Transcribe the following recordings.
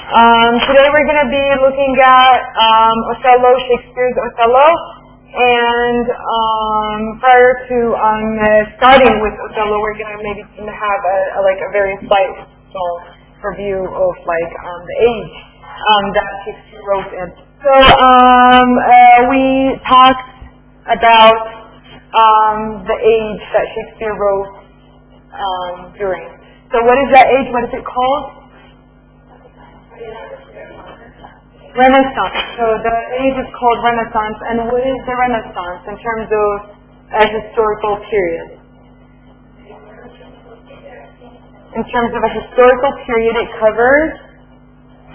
Today we're going to be looking at Othello, Shakespeare's Othello, and prior to starting with Othello, we're going to maybe have a very slight small review of the age that Shakespeare wrote in. So we talked about the age that Shakespeare wrote during. So what is that age? What is it called? Renaissance. So the age is called Renaissance. And what is the Renaissance in terms of a historical period? In terms of a historical period, it covers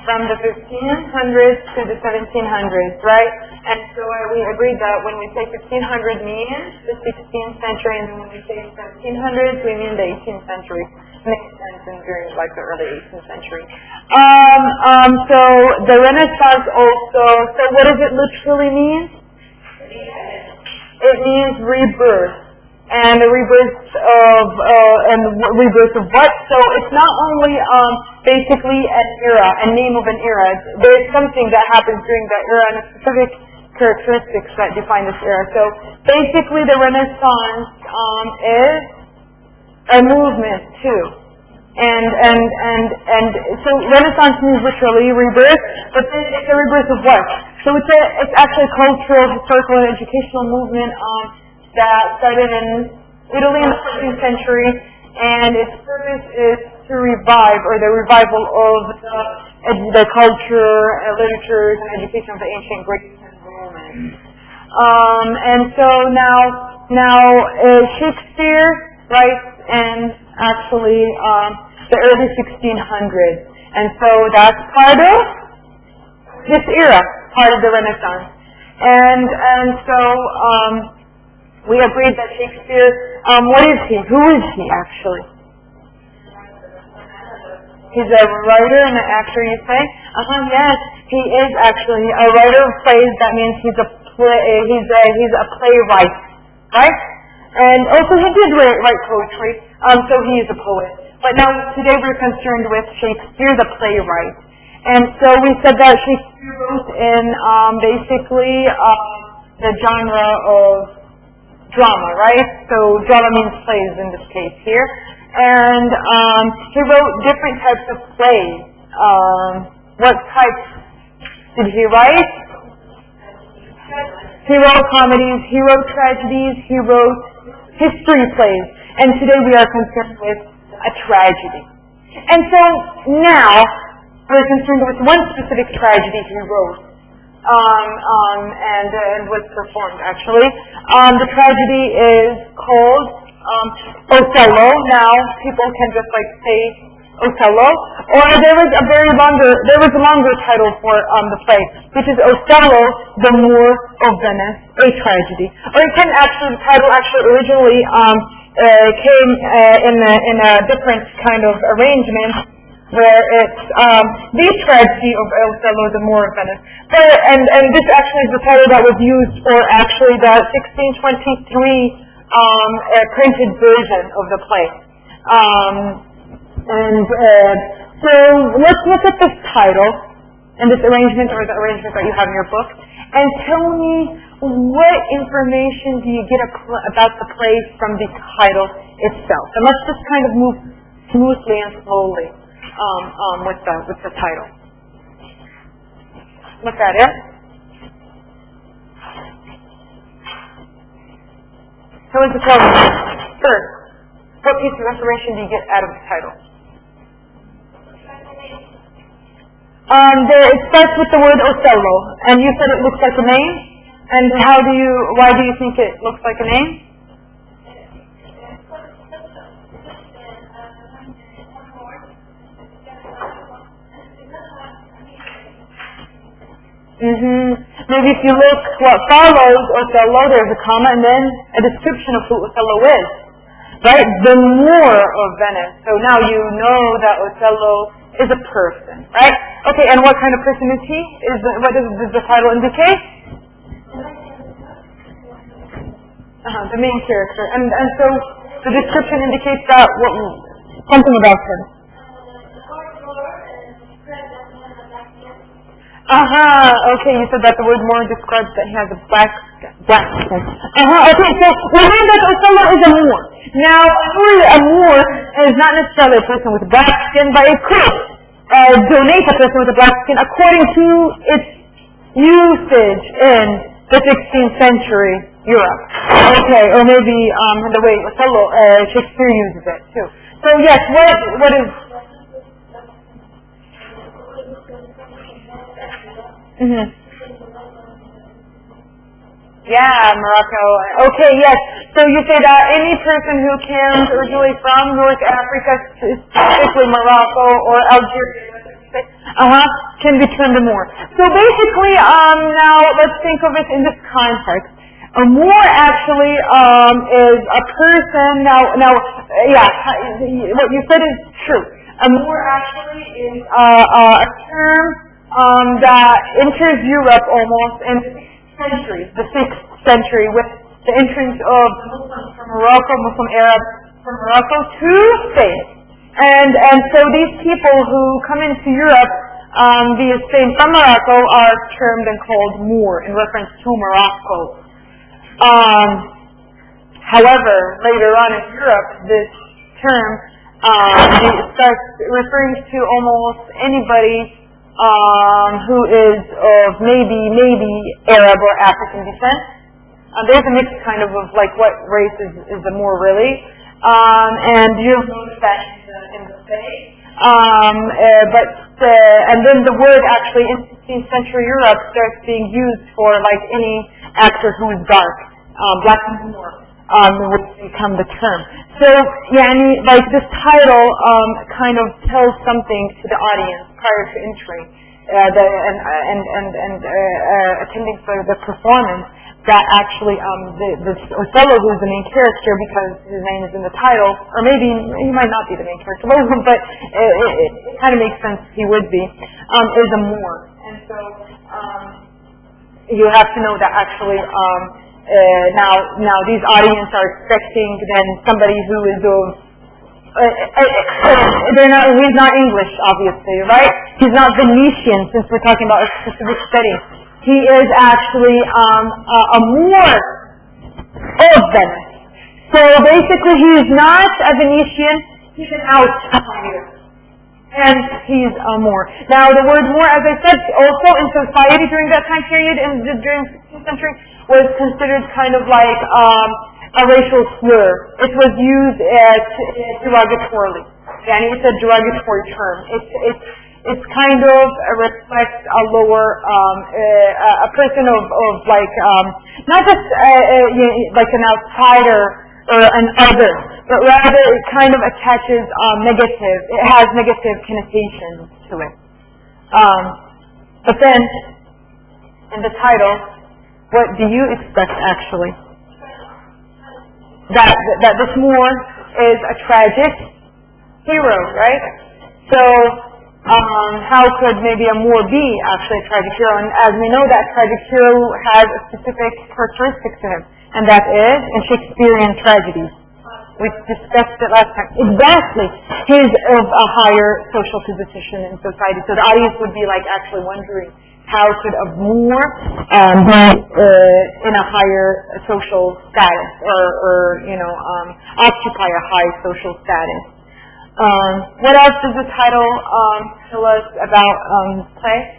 from the 1500s to the 1700s, right? And so we agreed that when we say 1500 means the 16th century, and then when we say 1700s, we mean the 18th century. Makes sense in during the early 18th century. So the Renaissance also, so what does it literally mean? It means rebirth. And the rebirth of what? So it's not only basically an era, a name of an era. There's something that happens during that era and a specific characteristics that define this era. So basically the Renaissance is a movement too. And so Renaissance means literally rebirth, but then it's a rebirth of what? So it's actually a cultural, historical, and educational movement that started in Italy in the 14th century, and its purpose is to revive, or the revival of the culture, literatures, and education of the ancient Greeks and Romans. And so now Shakespeare writes in actually the early 1600s, and so that's part of this era, part of the Renaissance, and so we agreed that Shakespeare, what is he? Who is he actually? He's a writer and an actor, you say? Yes, he is actually a writer of plays. That means he's a playwright, right? And also he did write poetry, so he is a poet. But now today we're concerned with Shakespeare, the playwright. And so we said that Shakespeare wrote in basically the genre of drama, right? So drama means plays in this case here. And he wrote different types of plays. What types did he write? He wrote comedies, he wrote tragedies, he wrote history plays. And today we are concerned with a tragedy. And so now we're concerned with one specific tragedy he wrote. And was performed actually. The tragedy is called Othello. Now people can just say Othello, or there was a longer title for the play, which is Othello, the Moor of Venice, a tragedy. Or it can the title originally came in a different kind of arrangement, where it's the tragedy of Othello, the Moor of Venice. And this actually is the title that was used for actually the 1623 printed version of the play. So let's look at this title and this arrangement, or the arrangement that you have in your book, and tell me what information do you get about the play from the title itself. And let's just kind of move smoothly and slowly with the title. Look at it. So what's the title? First, what piece of information do you get out of the title? It starts with the word Othello, and you said it looks like a name. And why do you think it looks like a name? Maybe if you look what follows Othello, there's a comma and then a description of who Othello is, right? The Moor of Venice. So now you know that Othello is a person, right? Okay, and what kind of person is he? What does the title indicate? The main character. And so the description indicates that something about him. Okay, you said that the word more describes that he has a black skin. Okay, so we learned that Othello is a Moor. Now, a Moor is not necessarily a person with black skin, but it could donate a person with a black skin according to its usage in the 16th century Europe. Okay, or maybe the way Othello, Shakespeare uses it too. So yes, what is... Yeah, Morocco. Okay, yes. So you say that any person who comes originally from North Africa, specifically Morocco or Algeria, can be termed a Moor. So basically, now let's think of it in this context. A Moor actually is a person. Now, yeah, what you said is true. A Moor actually is a term that enters Europe almost in the 6th century, with the entrance of Muslims from Morocco, Muslim Arabs from Morocco to Spain. And so these people who come into Europe via Spain from Morocco are termed and called Moor in reference to Morocco. However, later on in Europe, this term starts referring to almost anybody who is of maybe Arab or African descent. There's a mix kind of like what race is the Moor really. And you'll notice that in the study. And then the word actually in 16th century Europe starts being used for like any actor who is dark. Black and Moor would become the term. So, like this title kind of tells something to the audience prior to entering and attending for the performance, that actually this Othello, who's the main character because his name is in the title, or maybe he might not be the main character, but it kind of makes sense he would be, is a Moor. And so you have to know that actually now these audience are expecting then somebody who is of he's not English, obviously, right? He's not Venetian, since we're talking about a specific study. He is actually a Moor of Venice. So basically he's not a Venetian, he's an outsider. And he's a Moor. Now the word Moor, as I said, also in society during that time period, during the 16th century, was considered kind of like a racial slur. It was used derogatorily. And it's a derogatory term. It's kind of reflects a lower, a person of like, not just like an outsider or an other, but rather it kind of attaches negative. It has negative connotations to it. But then, in the title, what do you expect actually? That this Moor is a tragic hero, right? So, how could maybe a Moor be actually a tragic hero? And as we know, that tragic hero has a specific characteristic to him, and that is in Shakespearean tragedies. We discussed it last time. Exactly. He's of a higher social position in society. So the audience would be like actually wondering, how could a Moor be in a higher social status or occupy a high social status? What else does the title tell us about this play?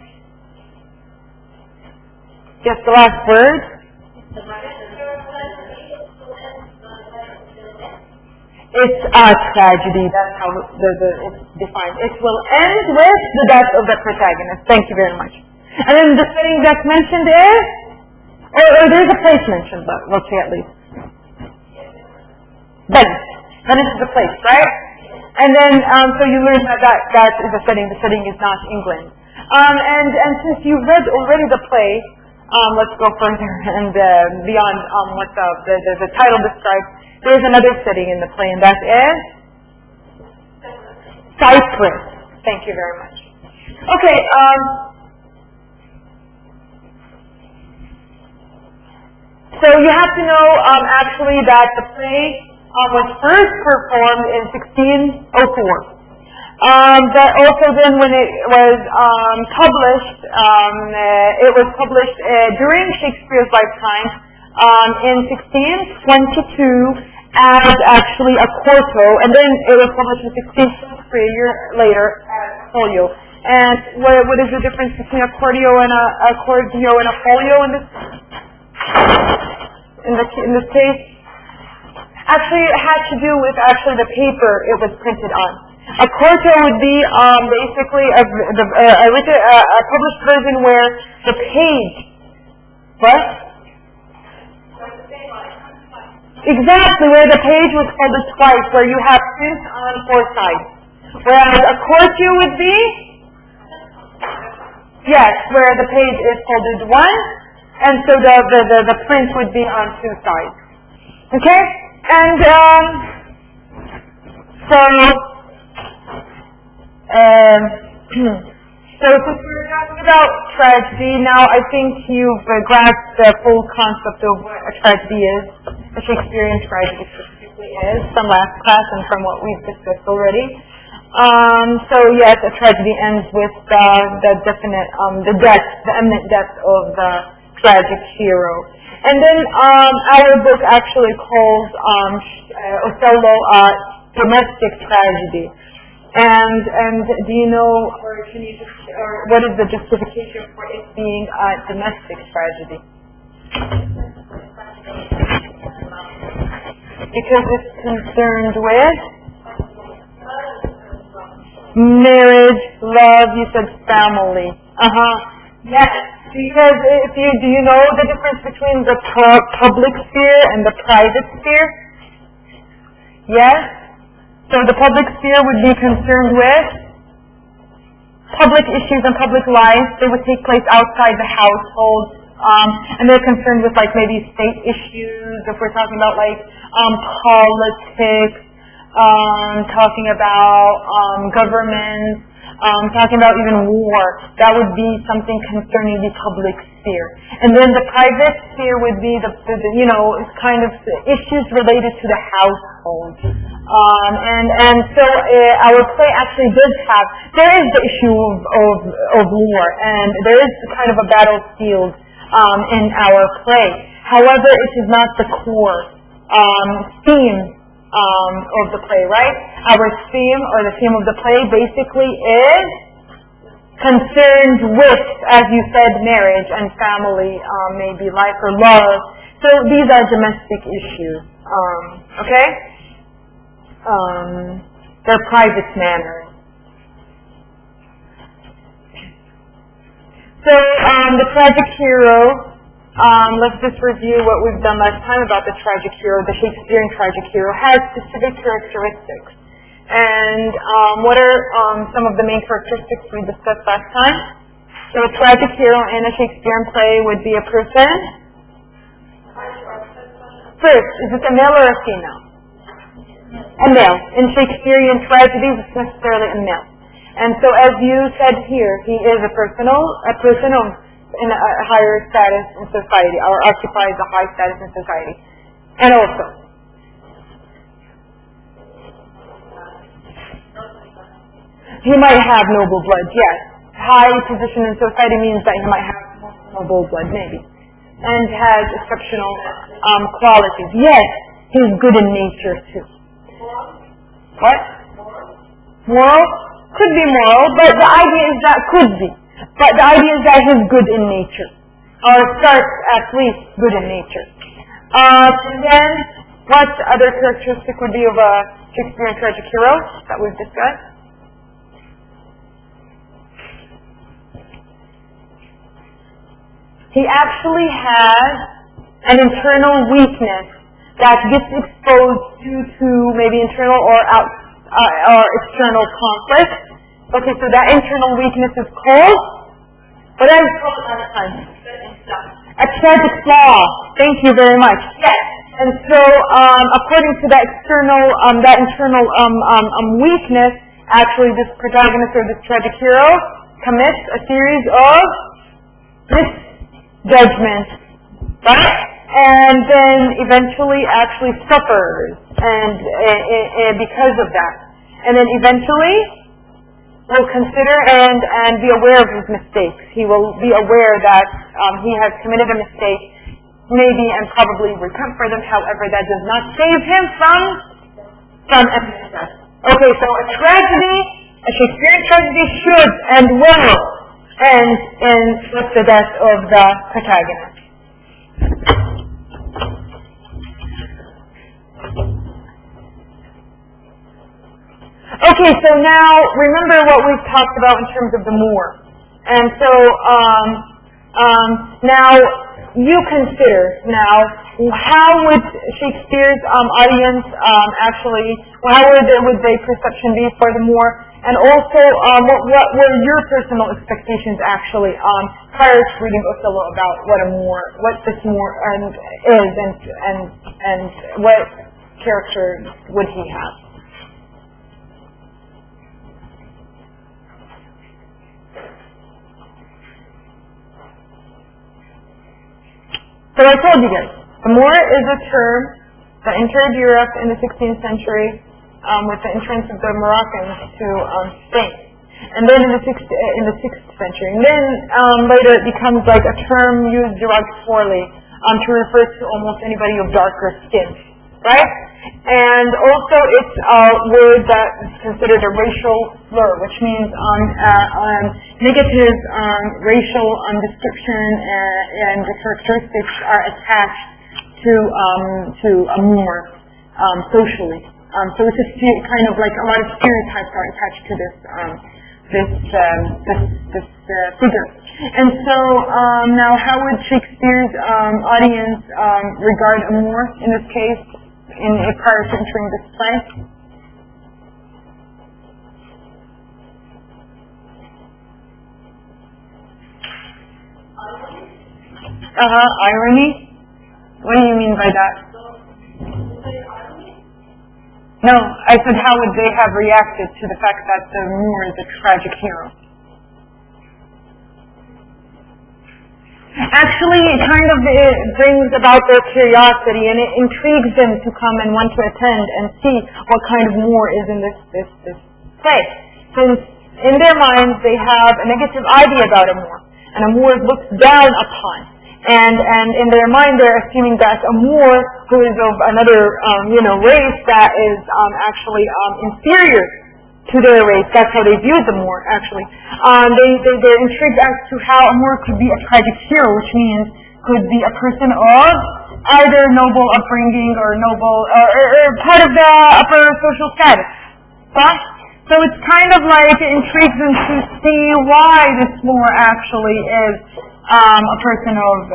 Yes, the last word. It's a tragedy. That's how it's defined. It will end with the death of the protagonist. Thank you very much. And then the setting that's mentioned is, or there's a place mentioned, but let's say at least. Venice. Venice is the place, right? And then, so you learn that is the setting. The setting is not England. And since you read already the play, let's go further and beyond what the title describes. There's another setting in the play, and that is Cyprus. Thank you very much. Okay. So you have to know actually that the play was first performed in 1604. But also then when it was published, it was published during Shakespeare's lifetime in 1622 as actually a quarto, and then it was published in 1623, a year later, as folio. And what is the difference between a quarto and a folio in this case? Actually, it had to do with the paper it was printed on. A quarto would be basically a published version where the page. What? Exactly, where the page was folded twice, where you have print on 4 sides. Whereas a quarto would be, yes, where the page is folded once, and so the print would be on 2 sides. Okay? And so since we're talking about tragedy, now I think you've grasped the full concept of what a tragedy is, a Shakespearean tragedy specifically is, from last class and from what we've discussed already. So yes, a tragedy ends with the definite, the imminent death of the tragic hero. And then our book actually calls Othello domestic tragedy. And do you know, or can you just, or what is the justification for it being a domestic tragedy? Because it's concerned with marriage, love, you said family. Yes, because do you know the difference between the public sphere and the private sphere? Yes? So the public sphere would be concerned with public issues and public life. They would take place outside the household. And they're concerned with like maybe state issues, if we're talking about like politics, talking about government, talking about even war. That would be something concerning the public sphere. And then the private sphere would be the kind of issues related to the household. And so our play actually there is the issue of war, and there is kind of a battlefield in our play. However, it is not the core theme of the play, right? Our theme, or the theme of the play, basically is concerned with, as you said, marriage and family, maybe life or love. So these are domestic issues, okay? They're private matters. So the tragic hero, let's just review what we've done last time about the tragic hero. The Shakespearean tragic hero has specific characteristics. And what are some of the main characteristics we discussed last time? So a tragic hero in a Shakespearean play would be a person. First, is it a male or a female? A male. In Shakespearean tragedies, it's necessarily a male. And so as you said here, he is a person in a higher status in society, or occupies a high status in society. And also, he might have noble blood, yes. High position in society means that he might have noble blood, maybe. And has exceptional qualities. Yes, he's good in nature too. What? Moral? Could be moral, but the idea is that could be. But the idea is that he's good in nature. Or starts at least good in nature. And then, what other characteristic would be of a Shakespearean tragic hero that we've discussed? He actually has an internal weakness that gets exposed due to maybe internal or external conflict. Okay, so that internal weakness is called, what I was called last time? A tragic flaw. Thank you very much. Yes. And so, according to that internal weakness, actually this protagonist or this tragic hero commits a series of misjudgments, right? And then eventually actually suffers, and because of that. And then eventually will consider and be aware of his mistakes. He will be aware that he has committed a mistake, maybe and probably repent for them. However, that does not save him from endless death. Okay, so a tragedy, a Shakespearean tragedy should and will end with the death of the protagonist. Okay, so now remember what we've talked about in terms of the Moor. And so now you consider now how would Shakespeare's audience how would their perception be for the Moor, and also what were your personal expectations actually prior to reading Othello about what this Moor is and what character would he have? So I told you guys, the Moor is a term that entered Europe in the 16th century with the entrance of the Moroccans to Spain, and then in the 6th century, and then later it becomes like a term used derogatorily to refer to almost anybody of darker skin, right? And also it's a word that is considered a racial slur, which means negative racial description and the characteristics are attached to a Moor socially. So it's just kind of like a lot of stereotypes are attached to this figure. And so now, how would Shakespeare's audience regard a Moor in this case? Prior to entering this play? Irony? What do you mean by that? No, I said how would they have reacted to the fact that the Moor is a tragic hero? Actually, it brings about their curiosity, and it intrigues them to come and want to attend and see what kind of Moor is in this play. Since in their minds they have a negative idea about a Moor, and a Moor is looked down upon, and in their mind they're assuming that a Moor who is of another race that is actually inferior to their race. That's how they viewed the Moor, actually. They're intrigued as to how a Moor could be a tragic hero, which means could be a person of either noble upbringing or noble or part of the upper social status. Right? So it's kind of like it intrigues them to see why this Moor actually is a person of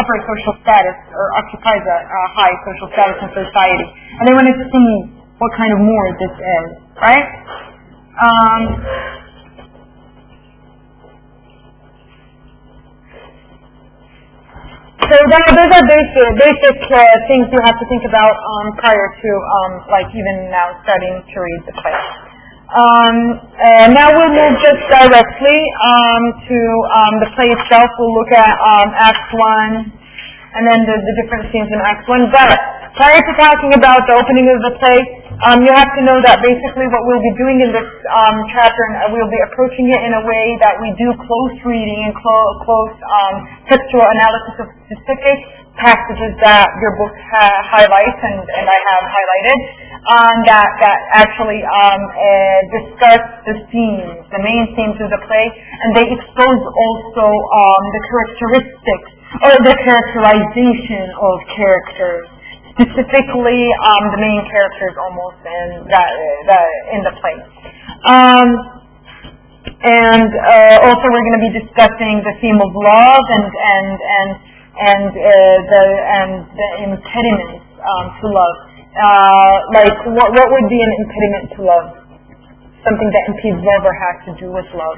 upper social status or occupies a high social status in society, and they want to see what kind of Moor this is, right? So those are basic things you have to think about prior to even now starting to read the play. Now we'll move just directly to the play itself. We'll look at Act 1 and then the different scenes in Act 1. But prior to talking about the opening of the play, you have to know that basically what we'll be doing in this chapter, and we'll be approaching it in a way that we do close reading and close textual analysis of specific passages that your book highlights and I have highlighted, that actually discuss the themes, the main themes of the play, and they expose also the characteristics or the characterization of characters. Specifically, the main characters almost in the play, and also we're going to be discussing the theme of love and the impediments to love. What would be an impediment to love? Something that impedes love or has to do with love.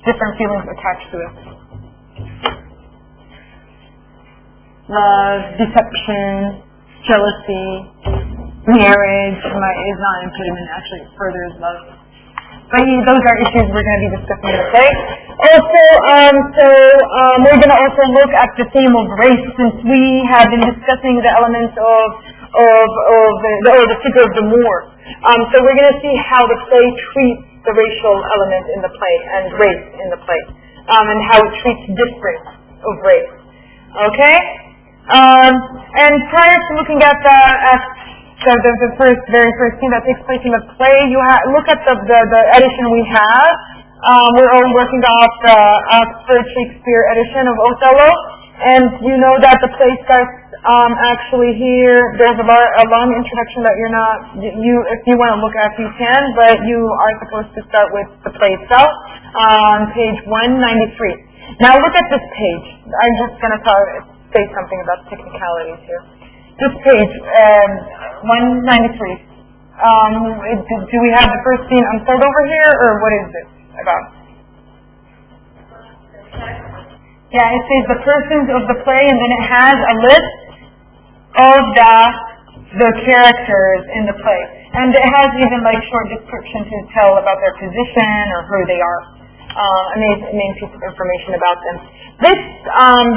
Different feelings attached to it. Love, deception, jealousy, marriage is not an impediment, actually it furthers love. But those are issues we're going to be discussing today. Also, we're going to also look at the theme of race, since we have been discussing the elements or the figure of the Moor. So we're going to see how the play treats the racial element in the play and race in the play, and how it treats difference of race. Okay? And prior to looking at the very first scene that takes place in the play, you look at the edition we have. We're all working off the Oxford Shakespeare edition of Othello, and you know that the play starts actually here. There's a long introduction that if you want to look at, you can, but you are supposed to start with the play itself on page 193. Now look at this page. I'm just going to say something about technicalities here. This page, 193. Do we have the first scene unfold over here, or what is this about? Yeah, it says the persons of the play, and then it has a list of the characters in the play, and it has even like short description to tell about their position or who they are. A main piece of information about them. This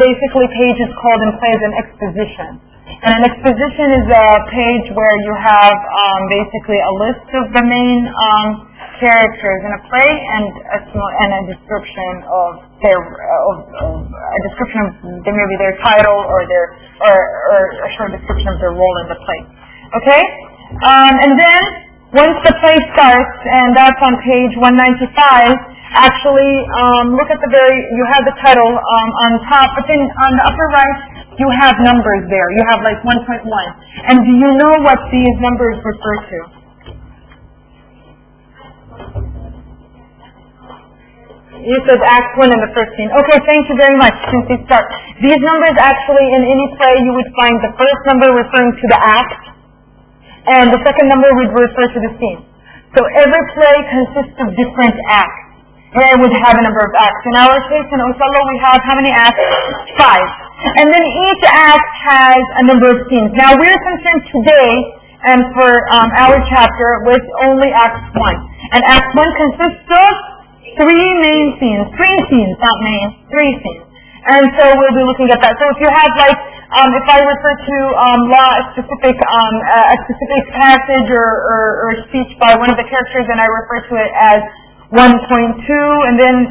basically page is called in plays an exposition. And an exposition is a page where you have basically a list of the main characters in a play and a description of their maybe their title or a short description of their role in the play. Okay? And then once the play starts, and that's on page 195. Actually, look at you have the title on top, but then on the upper right, you have numbers there. You have like 1.1. And do you know what these numbers refer to? You said Act 1 in the first scene. Okay, thank you very much, since you start. These numbers actually, in any play, you would find the first number referring to the act, and the second number would refer to the scene. So every play consists of different acts. Here would have a number of acts. In our case, in Othello, we have how many acts? 5. And then each act has a number of scenes. Now, we're concerned today, and for our chapter, with only Act 1. And Act 1 consists of 3 main scenes. 3 scenes, not main, 3 scenes. And so we'll be looking at that. So if you have, like, if I refer to a specific passage or speech by one of the characters, and I refer to it as 1.2, and then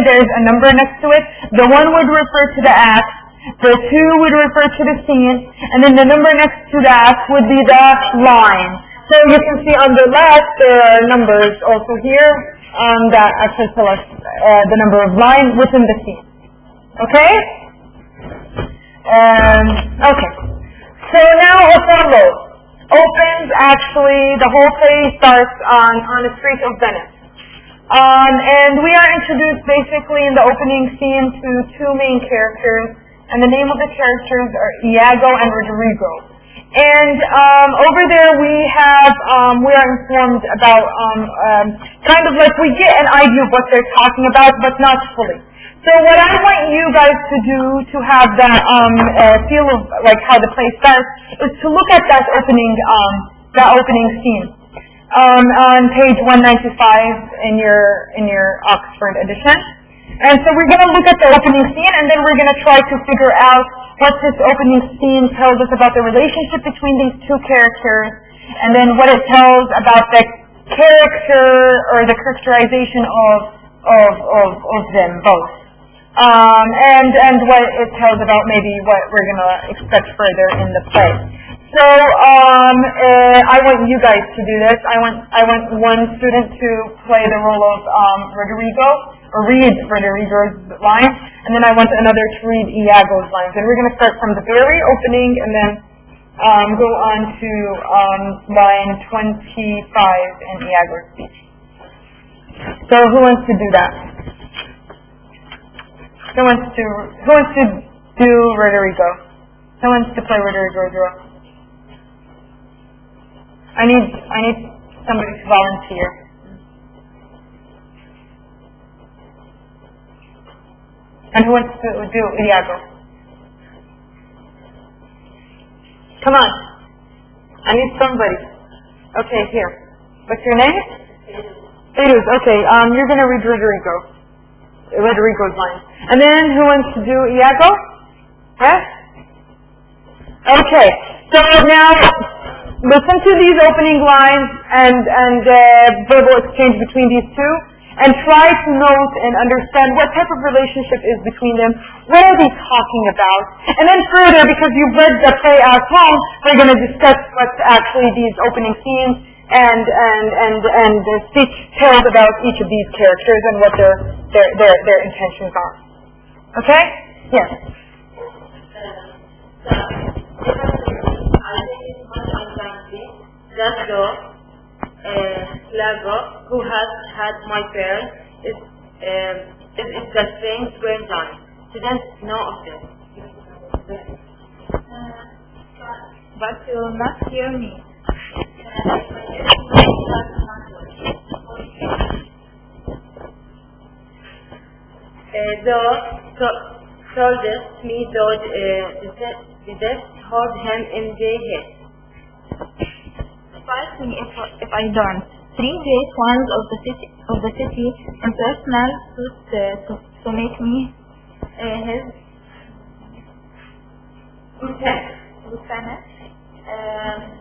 there's a number next to it. The 1 would refer to the act, the 2 would refer to the scene, and then the number next to the act would be the line. So you can see on the left there are numbers also here that actually tell us the number of lines within the scene. Okay? Okay. So now Othello opens. Actually, the whole play starts on the street of Venice. And we are introduced basically in the opening scene to 2 main characters, and the name of the characters are Iago and Roderigo. And over there we are informed about kind of like we get an idea of what they're talking about, but not fully. So what I want you guys to do to have that feel of like how the play starts is to look at that opening scene. On page 195 in your Oxford edition. And so we're going to look at the opening scene, and then we're going to try to figure out what this opening scene tells us about the relationship between these 2 characters, and then what it tells about the character or the characterization of them both. And what it tells about maybe what we're going to expect further in the play. So I want you guys to do this. I want one student to play the role of Roderigo, or read Roderigo's line, and then I want another to read Iago's lines. And we're going to start from the very opening and then go on to line 25 in Iago's speech. So who wants to do that? Who wants to do Roderigo? Who wants to play Roderigo's role? I need somebody to volunteer. And who wants to do Iago? Come on. I need somebody. Okay, here. What's your name? Feiruz. Okay, you're going to read Roderigo's line. And then who wants to do Iago? Yes? Okay. So now, listen to these opening lines and verbal exchange between these two, and try to note and understand what type of relationship is between them. What are they talking about? And then further, because you've read the play at home, we're going to discuss what's actually these opening scenes and the speech tells about each of these characters and what their intentions are. Okay? Yes. That dog, Lago, who has had my parents, is the things were done. Didn't know of this. But you will not hear me. Told me though didn't hold him in the head. Fight me if I don't. 3 great ones of the city in personal suits to make me his lieutenant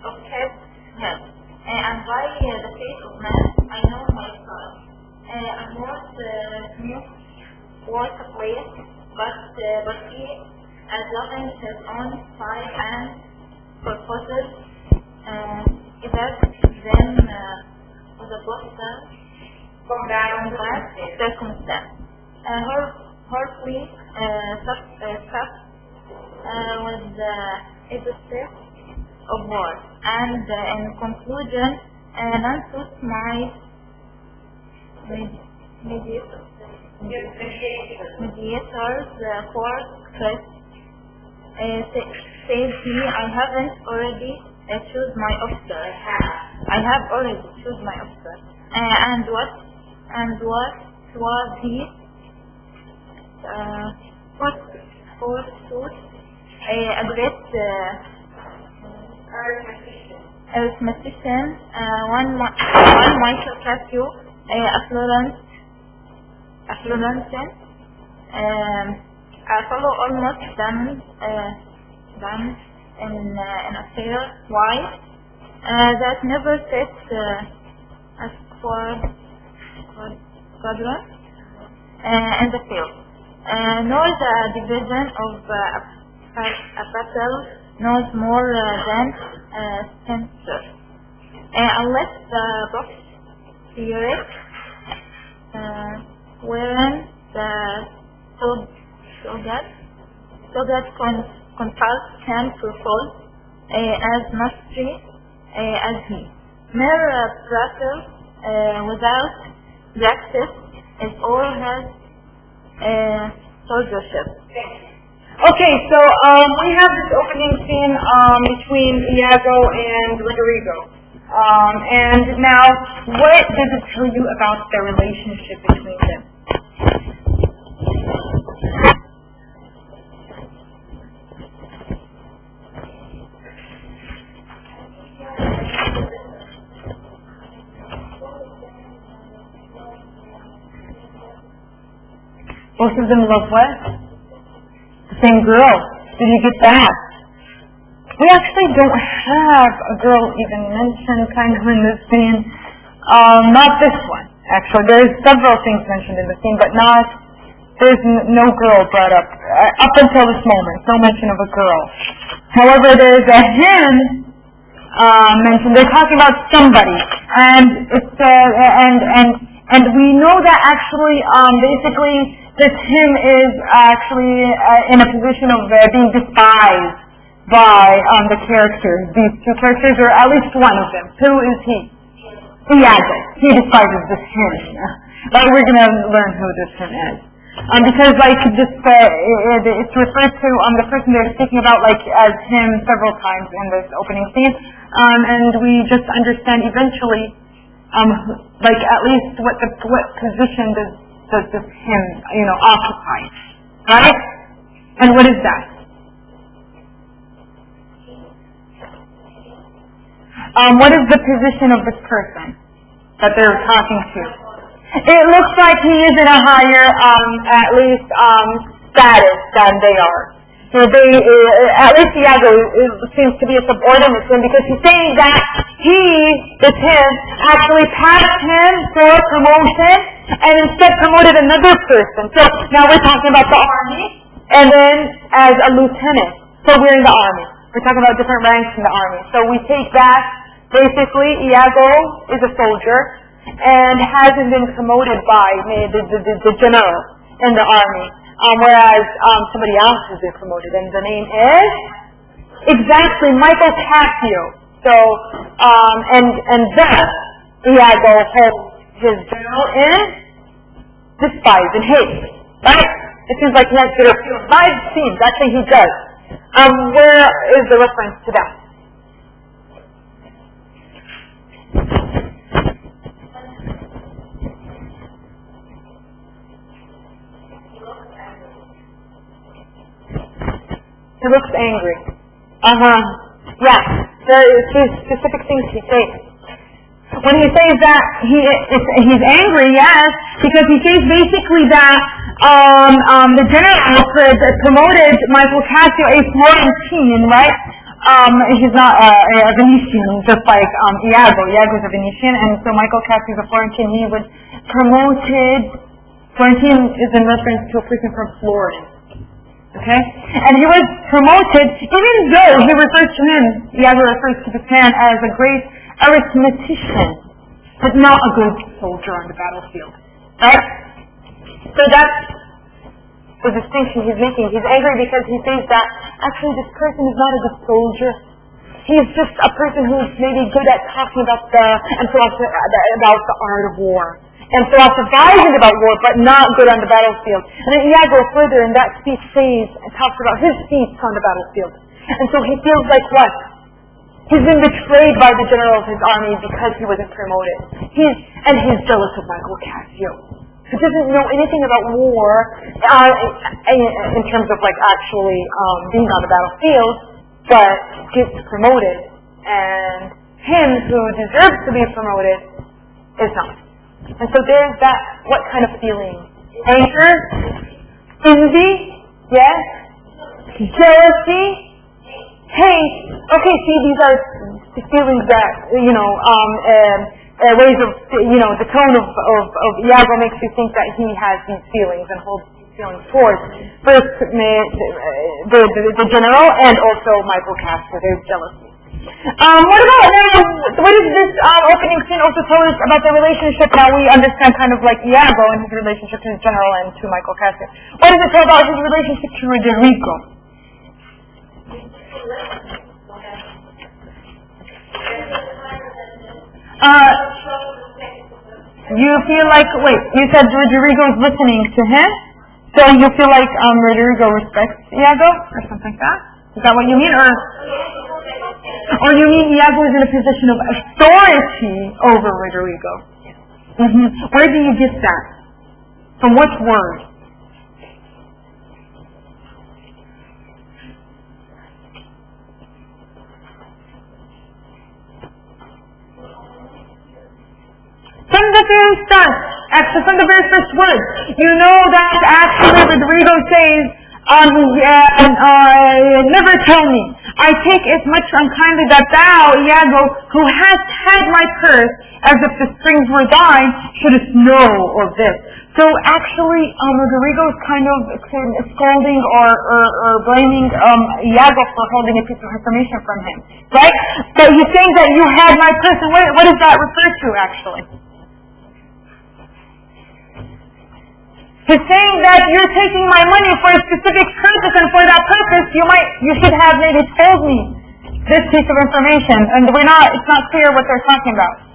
of his head. And by the faith of man, I know my God. And was a place, but he, as loving his own side and purposes, either them was a blossom from that circumstance. Her plea stuff was is a step of war, and in conclusion, none suits my mediators for Christ said he, I haven't already choose my officer. I have already choose my officer. And what was he? For suit a great arithmetician, one Michael Cassio, a Florentine, I follow almost done in a fair wife that never sets a squadron in the field, nor the division of a battle knows more than censor, unless the box spirit wherein the so that consult can perform as mastery as he. Mere prattle without practice is all has soldiership. Okay, so we have this opening scene between Iago and Rodrigo. And now, what does it tell you about the relationship between them? Both of them love what? The same girl. Did you get that? We actually don't have a girl even mentioned kind of in this scene. Not this one, actually. There's several things mentioned in the scene, but there's no girl brought up until this moment. No mention of a girl. However, there's a him mentioned. They're talking about somebody, and it's and we know that actually, basically, this him is actually in a position of being despised by the characters. These two characters, or at least one of them. Who is he? Iago. He despises this him. But we're going to learn who this him is. Because like this, it's referred to the person they're speaking about like as him several times in this opening scene, and we just understand eventually, like at least what position does this him occupy, right? And what is that? What is the position of this person that they're talking to? It looks like he is in a higher, at least, status than they are. At least Iago seems to be a subordinate to him because he's saying that Tim, actually passed him for promotion and instead promoted another person. So now we're talking about the army and then as a lieutenant. So we're in the army. We're talking about different ranks in the army. So we take that, basically, Iago is a soldier and hasn't been promoted by the general in the army. Whereas somebody else has been promoted, and the name is exactly Michael Cassio. So, and thus Iago holds his general in despise and hate, right? It seems like he has bitter feelings. Not it seems, actually he does. Where is the reference to that? He looks angry. Yeah, there is specific things he says. When he says that he's angry, yes, because he says basically that the general promoted Michael Cassio, a Florentine, right? He's not a Venetian, just like Iago. Iago's a Venetian, and so Michael Cassio is a Florentine. He was promoted. Florentine is in reference to a person from Florence. Okay? And he was promoted, even though he refers to him, Iago refers to this man as a great arithmetician, but not a good soldier on the battlefield. Right? So that's the distinction he's making. He's angry because he says that actually this person is not a good soldier. He's just a person who's maybe good at talking about the art of war. And philosophizing about war, but not good on the battlefield. And then Iago further in that speech says and talks about his feats on the battlefield. And so he feels like what? He's been betrayed by the general of his army because he wasn't promoted. He's jealous of Michael Cassio, who doesn't know anything about war in terms of like actually being on the battlefield, but gets promoted. And him who deserves to be promoted is not. And so there's that, what kind of feeling? Anger? Envy? Yes? Jealousy? Hate? Okay, see, these are the feelings that, ways of, the tone of Iago makes you think that he has these feelings and holds these feelings towards first the general and also Michael Cassio. There's jealousy. What does this opening scene also tell us about the relationship? Now we understand kind of like Iago and his relationship to his general and to Michael Cassio. What does it tell about his relationship to Roderigo? You feel like, you said Roderigo is listening to him? So you feel like Roderigo respects Iago or something like that? Is that what you mean? Or you mean Iago is in a position of authority over Roderigo? Where do you get that? From which word? From the very start, actually from the very first word, you know that actually Roderigo says, never tell me. I take as much unkindly that thou, Iago, who hast had my purse, as if the strings were thine, shouldest know of this. So actually, Roderigo is kind of scolding or blaming Iago for holding a piece of information from him, right? But he's saying that you had my purse, and what does that refer to, actually? He's saying that you're taking my money for a specific purpose, and for that purpose, you should have maybe told me this piece of information, and it's not clear what they're talking about.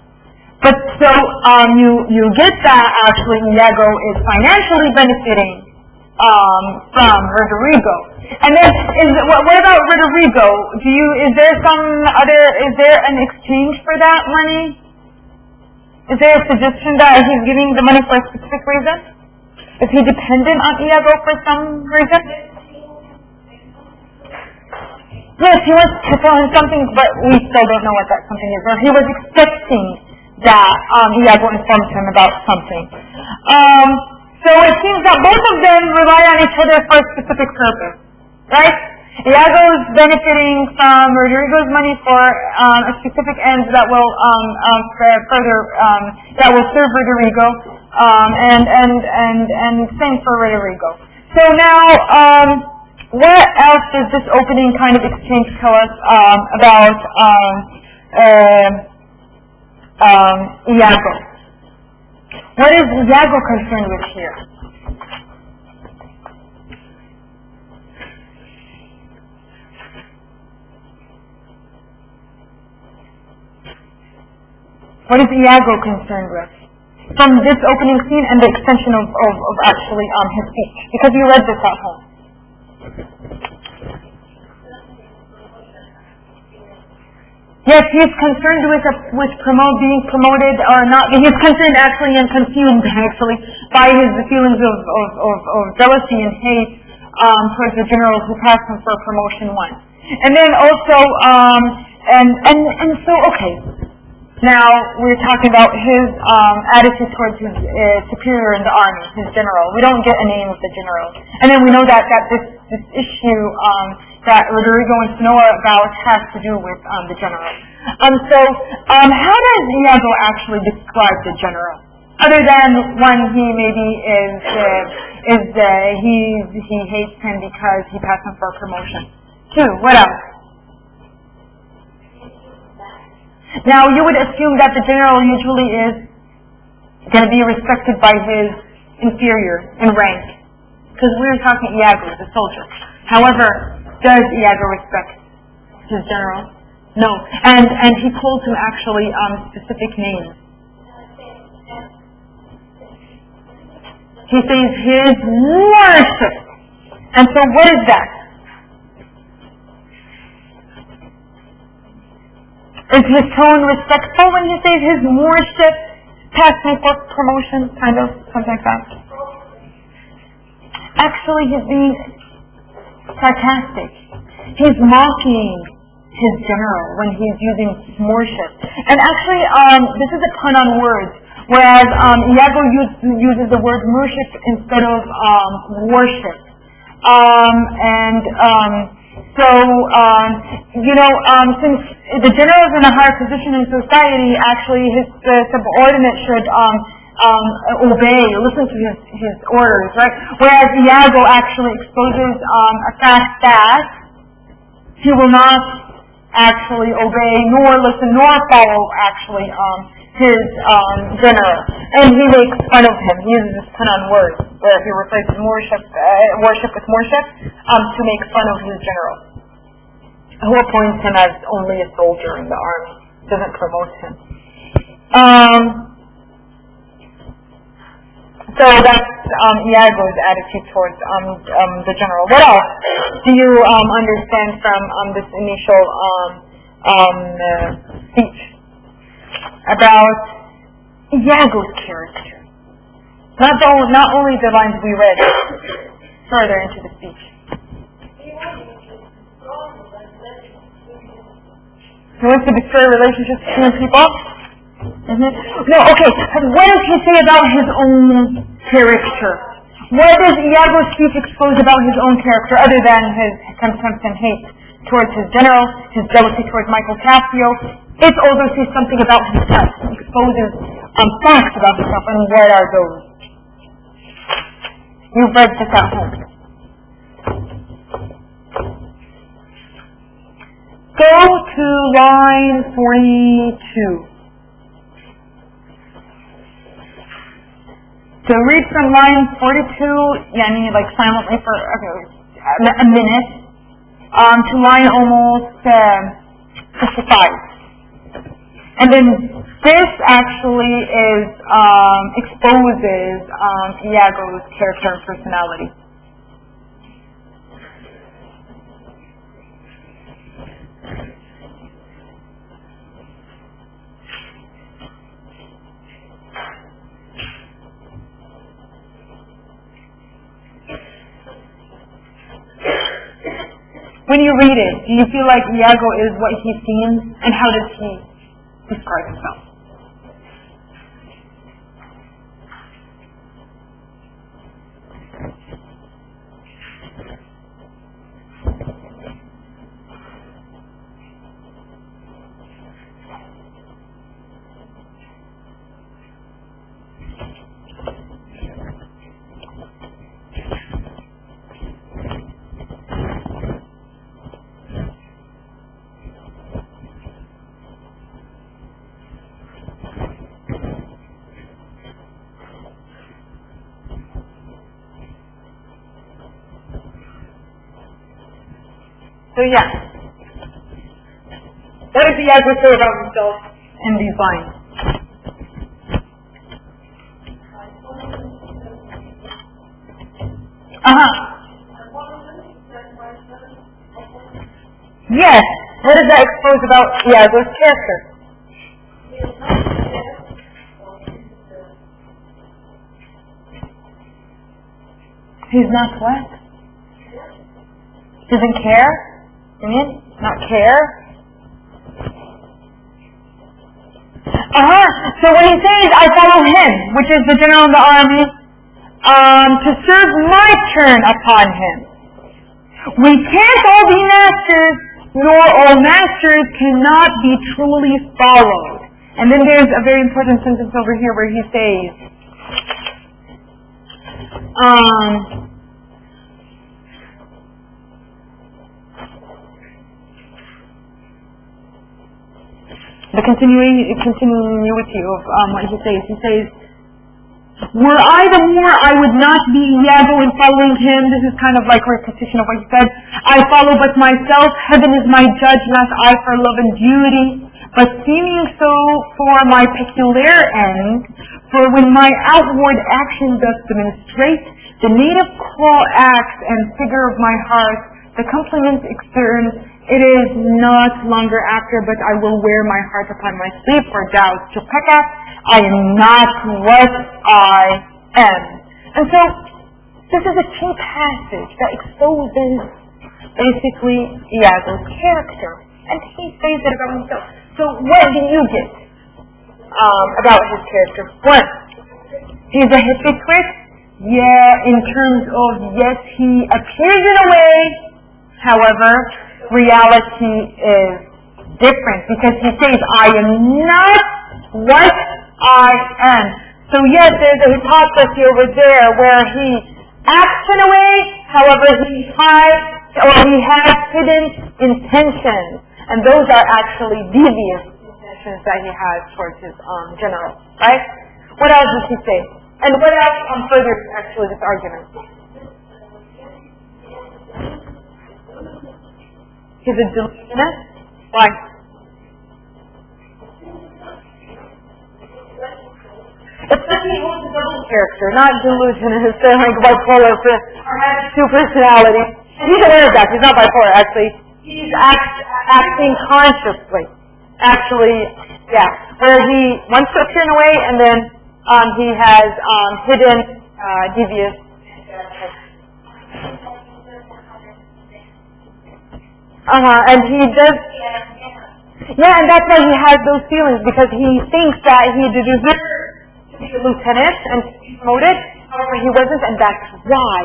But so, you get that actually Iago is financially benefiting, from Roderigo. And then, what about Roderigo? Is there an exchange for that money? Is there a suggestion that he's giving the money for a specific reason? Is he dependent on Iago for some reason? Yes, he wants to tell him something, but we still don't know what that something is. Or he was expecting that Iago informed him about something. So it seems that both of them rely on each other for a specific purpose. right? Iago's benefiting from Rodrigo's money for a specific end that will that will serve Rodrigo, and same for Rodrigo. So now, what else does this opening kind of exchange tell us about Iago? What is Iago concerned with here? What is Iago concerned with? From this opening scene and the extension of actually his speech, because you read this at home. Yes, he's concerned with being promoted or not. He's concerned actually and consumed actually by his feelings of jealousy and hate towards the general who passed him for promotion once. And then also and so okay. Now we're talking about his attitude towards his superior in the army, his general. We don't get a name of the general, and then we know that this issue that Rodrigo wants to know about has to do with the general. So how does Iago actually describe the general, other than one he maybe he hates him because he passed him for a promotion? Two, what else? Now, you would assume that the general usually is going to be respected by his inferior in rank, because we're talking Iago, the soldier. However, does Iago respect his general? No. And he calls him actually specific names. He says his worship. And so what is that? Is his tone respectful when he says his worship, past me for promotion, kind of, something like that? Actually, he's being sarcastic. He's mocking his general when he's using worship. And actually, this is a pun on words, whereas Iago uses the word worship instead of worship. Since the general is in a higher position in society, actually his subordinate should obey, listen to his orders, right? Whereas Iago actually exposes a fact that he will not actually obey, nor listen, nor follow actually his general. And he makes fun of him. He uses this pun on words, where he replaces worship with worship to make fun of his general, who appoints him as only a soldier in the army, doesn't promote him. So that's Iago's attitude towards the general. What else do you understand from this initial speech about Iago's character? Not only the lines we read further into the speech. He wants to destroy relationships between people? Isn't it? No, okay. What does he say about his own character? What does Iago's speech expose about his own character, other than his contempt and hate towards his general, his jealousy towards Michael Cassio? It also says something about himself. It exposes facts about himself, and what are those? You've read this at home. Go to line 42. So read from line 42, like silently for a minute, to line almost 55. And then this actually exposes Iago's character and personality. When you read it, do you feel like Iago is what he seems, and how does he describe himself? So yeah. What does Iago say about himself in these lines? Yes. What does that expose about Iago's character? He's not what? Doesn't care? You mean? Not care? So when he says, I follow him, which is the general in the army, to serve my turn upon him. We can't all be masters, nor all masters cannot be truly followed. And then there's a very important sentence over here where he says, the continuity of what he says. He says, were I the more, I would not be Iago in following him. This is kind of like a repetition of what he said. I follow but myself. Heaven is my judge, not I for love and duty. But seeming so for my peculiar end, for when my outward action does demonstrate the native call acts and figure of my heart, the complement extern, it is not longer after, but I will wear my heart upon my sleeve for doubt to peck at. I am not what I am. And so, this is a key passage that exposes basically Iago's character. And he says it about himself. So what do you get about his character? One, he's a hypocrite. Yeah, in terms of, yes, he appears in a way, however, reality is different because he says, I am not what I am. So yes, there's a hypocrisy over there where he acts in a way, however, he has hidden intentions. And those are actually devious intentions that he has towards his general, right? What else does he say? And what else furthers actually this argument? He's a delusionist? Why? It's that he holds a double character, not delusionist, like bipolar, or has two personalities. He's aware of that. He's not bipolar, actually. He's acting consciously. Actually, yeah. Where he wants to appear in a way, and then he has hidden, devious. And he does. Yeah, and that's why he has those feelings, because he thinks that he deserves to be a lieutenant and to be promoted. However, he wasn't, and that's why.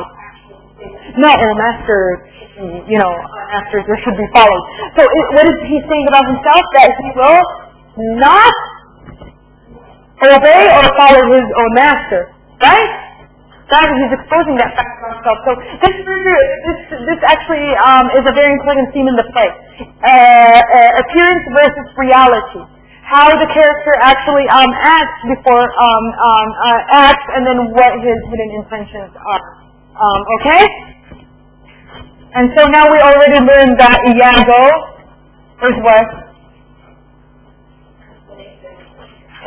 Not all masters, masters should be followed. So what is he saying about himself? That he will not obey or follow his own master, right? That he's exposing that fact about himself. So this actually is a very important theme in the play. Appearance versus reality. How the character actually acts before acts, and then what his hidden intentions are. Okay? And so now we already learned that Iago is what?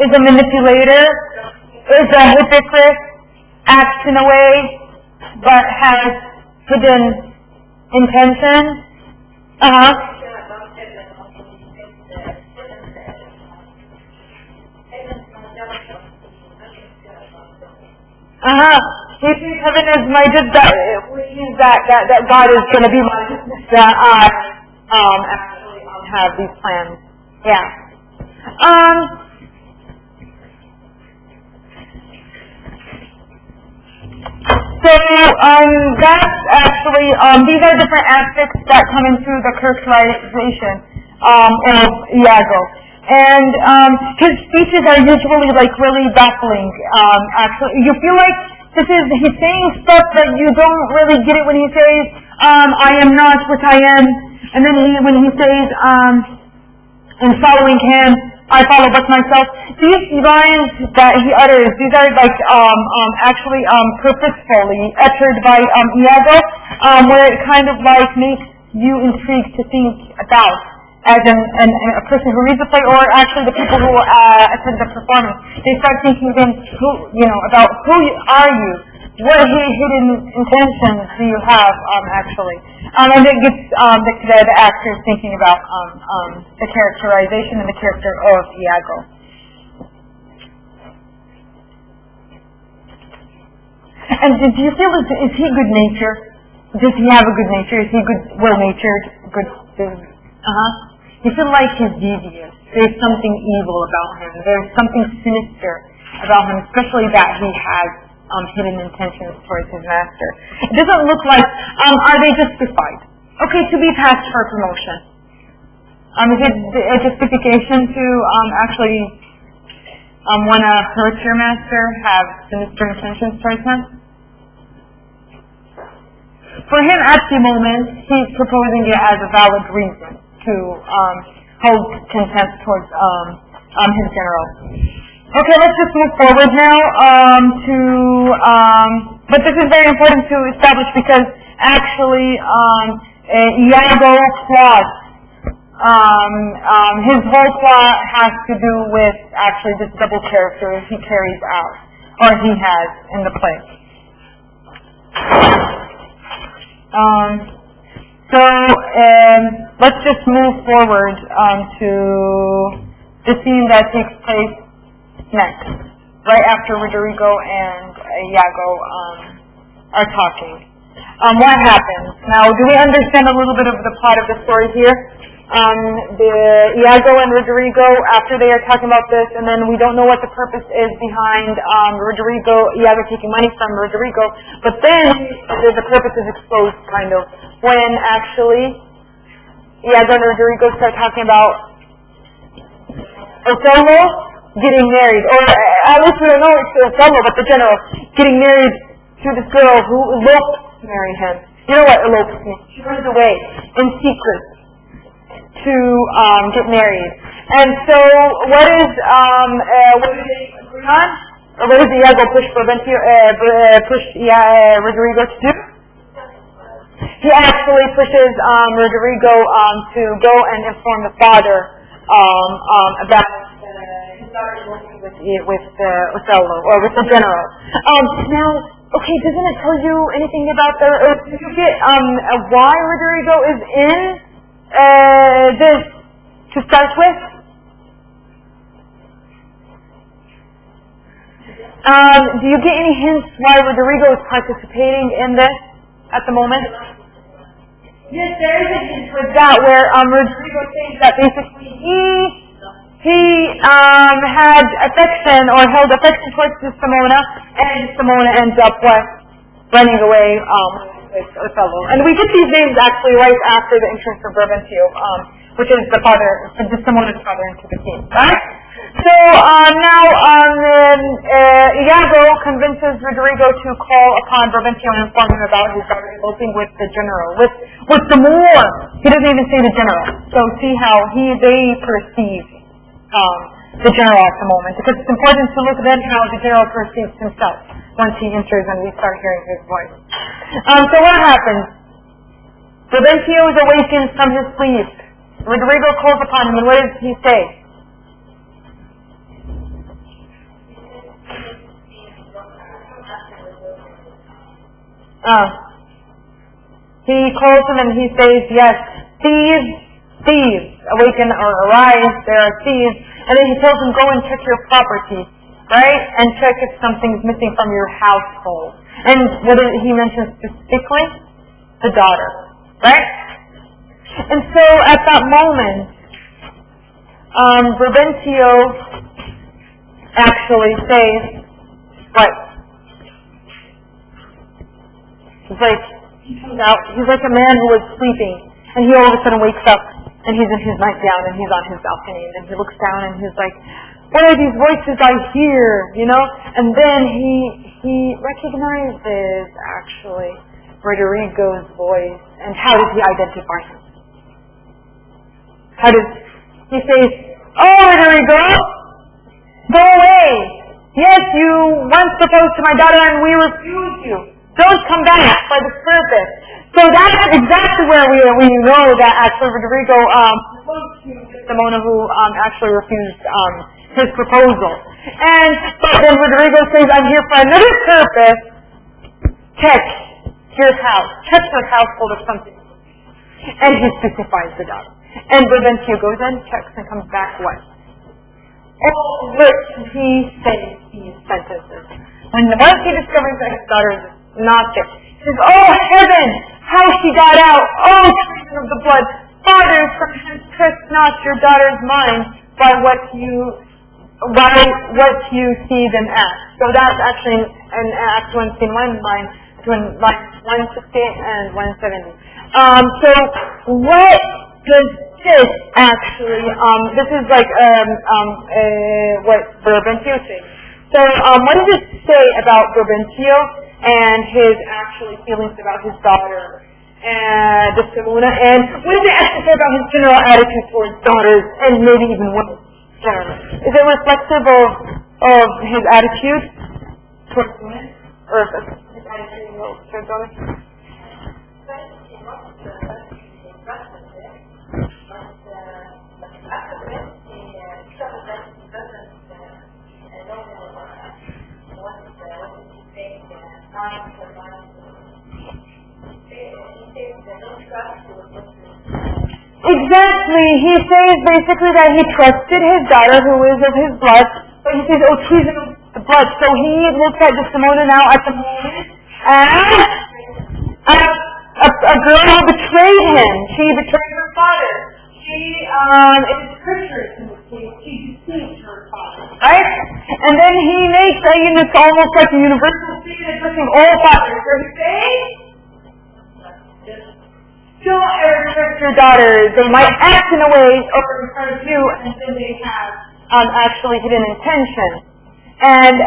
Is a manipulator, is a hypocrite, acts in a way, but has hidden intentions. He thinks heaven is my judge, that God is going to be my judge, that I actually have these plans. Yeah. So that's actually these are different aspects that come into the characterization of Iago. And his speeches are usually really baffling. Actually, you feel like he's saying stuff that you don't really get it when he says, I am not what I am. And then when he says, in following him, I follow but myself. These lines that he utters, these are actually purposefully uttered by Iago, where it kind of makes you intrigued to think about as a person who reads the play, or actually the people who attend the performance? They start thinking then, about who are you? What hidden intentions do you have, actually? And it gets the actors thinking about the characterization and the character of Iago. And do you feel, is he good-natured? Does he have a good nature? Is he well-natured? You feel like he's devious. There's something evil about him. There's something sinister about him, especially that he has hidden intentions towards his master. It doesn't look like, are they justified? Okay, to be passed for promotion. Is it a justification to actually want to hurt your master, have sinister intentions towards him? For him, at the moment, he's proposing it as a valid reason to hold contempt towards his general. Okay, let's just move forward now but this is very important to establish because actually Iago plot, his whole plot has to do with actually this double character he carries out, or he has in the play. Let's just move forward to the scene that takes place next, right after Rodrigo and Iago are talking. What happens? Now, do we understand a little bit of the plot of the story here? Iago and Rodrigo, after they are talking about this, and then we don't know what the purpose is behind Iago taking money from Rodrigo, but then the purpose is exposed, kind of, when actually Iago and Rodrigo start talking about Othello getting married, or at least we don't know it's Othello, but the general getting married to this girl who eloped to marry him. You know what eloped means? She runs away in secret to get married. And so what do they agree on? Or what does Iago push Rodrigo to do? He actually pushes Rodrigo to go and inform the father about his daughter working with Othello, or with the general. Now, okay, doesn't it tell you anything about did you get why Rodrigo is in this to start with? Do you get any hints why Rodrigo is participating in this at the moment? Yes, there is a hint with that where Rodrigo says that basically he had affection or held affection towards Simona, and Simona ends up running away with Othello. And we get these names actually right after the entrance of Brabantio, which is Simona's father into the scene, right? So now Iago convinces Rodrigo to call upon Brabantio and inform him about his daughter eloping with the general, with the Moor. He doesn't even say the general. So see how they perceive the general at the moment, because it's important to look then how the general perceives himself once he enters and we start hearing his voice. So what happens? Brabantio is awakened from his sleep. Rodrigo calls upon him, and what does he say? He calls him and he says, yes, thieves, awaken or arise, there are thieves. And then he tells him, go and check your property, right? And check if something's missing from your household. And what he mentions specifically? The daughter, right? And so at that moment, Brabantio actually says, what? He comes out, he's like a man who was sleeping, and he all of a sudden wakes up, and he's in his nightgown, and he's on his balcony, and then he looks down, and he's like, what are these voices I hear, And then he recognizes, actually, Rodrigo's voice, and how does he identify him? He says, oh, Rodrigo, go away. Yes, you once proposed to my daughter, and we refused you. Don't come back for this purpose. So that's exactly where we know that actually Rodrigo proposed to Simona, who actually refused his proposal. But then Rodrigo says, I'm here for another purpose. Check your house. Check your household or something. And he specifies the daughter. And Brabantio goes in, checks, and comes back what? All which he says these sentences. Once he discovers that his daughter is not there, he says, oh heaven, how she got out! Oh, treason of the blood! Father, trust not your daughter's mind by what you see them as. So that's actually in Acts 1, scene 1, line 160 and 170. So what does this actually, this is like what Brabantio says. So what does it say about Brabantio and his actually feelings about his daughter and Simona, and what does it actually say about his general attitude towards daughters and maybe even women generally? Is it reflective of his attitude towards women, or his attitude towards daughters? Exactly. He says basically that he trusted his daughter, who is of his blood, but he says, oh, treason of the blood. So he looks at Simona now at the moment as a girl who betrayed him. She betrayed her father. She is treacherous in this case. She deceived her father. Right? And then he makes, it's almost like a universal statement addressing all fathers, where he says, don't ever trust your daughters. They might act in a way over in front of you, and then they have actually hidden intention. And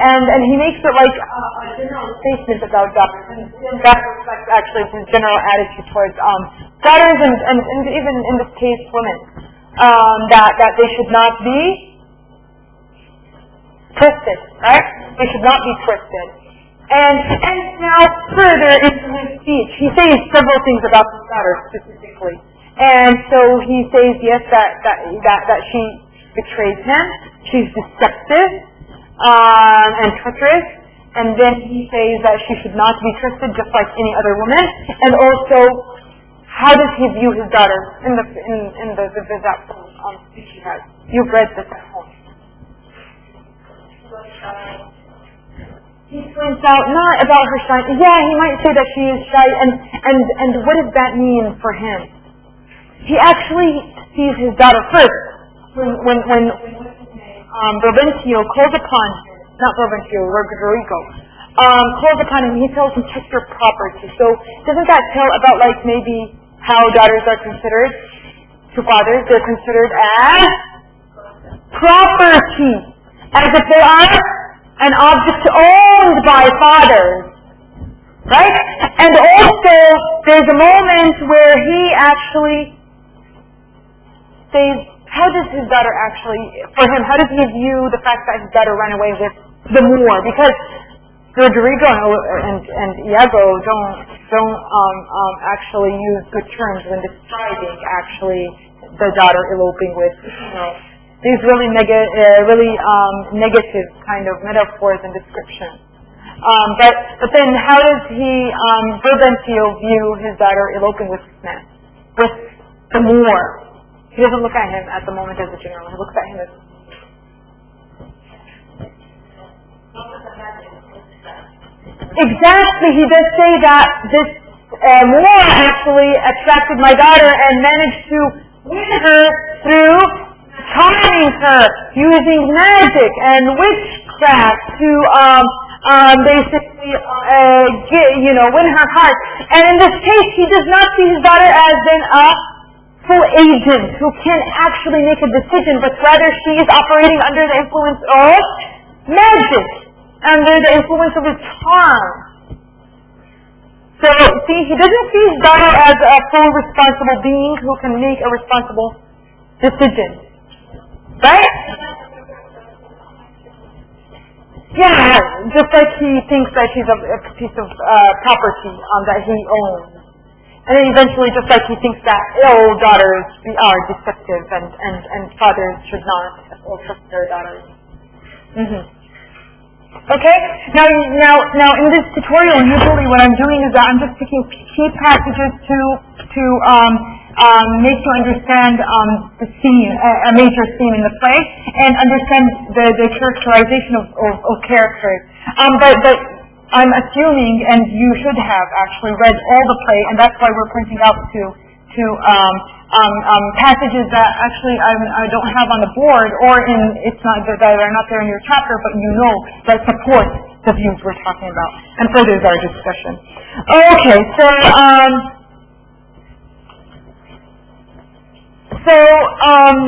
he makes it like a general statement about daughters, and that reflects actually his general attitude towards daughters and even in this case women, that they should not be twisted, right? They should not be twisted. And now further into his speech, he says several things about his daughter specifically. And so he says, yes, that she betrays him, she's deceptive and treacherous, and then he says that she should not be trusted just like any other woman. And also, how does he view his daughter in the that speech he has? You've read this at home. He points out not about her shy. Yeah, he might say that she is shy, and what does that mean for him? He actually sees his daughter first when Brabantio calls upon him, not Brabantio, Rodrigo, calls upon him. He tells him check your property. So doesn't that tell about like maybe how daughters are considered to fathers? They're considered as property, as if they are an object owned by fathers, right? And also, there's a moment where he actually says, how does his daughter actually, for him, how does he view the fact that his daughter ran away with the Moor? Because Rodrigo and Iago don't actually use good terms when describing actually the daughter eloping with, these really negative kind of metaphors and descriptions. But then how does Brabantio view his daughter eloping with this man, with the Moor? He doesn't look at him at the moment as a general. He looks at him as exactly. He does say that this Moor actually attracted my daughter and managed to win her through charming her, using magic and witchcraft to basically win her heart. And in this case, he does not see his daughter as in a full agent who can actually make a decision, but rather she is operating under the influence of magic, under the influence of his charm. So, see, he doesn't see his daughter as a full responsible being who can make a responsible decision. Right? Yeah, just like he thinks that she's a piece of property that he owns. And then eventually, just like he thinks that daughters are deceptive and fathers should not trust their daughters. Okay? Now in this tutorial, usually what I'm doing is that I'm just picking key passages to make you understand the scene, a major scene in the play, and understand the characterization of characters. But I'm assuming, and you should have actually read all the play, and that's why we're pointing out to passages that actually I don't have on the board, or it's not that are not there in your chapter, but you know that support the views we're talking about, and furthers our discussion. Okay, so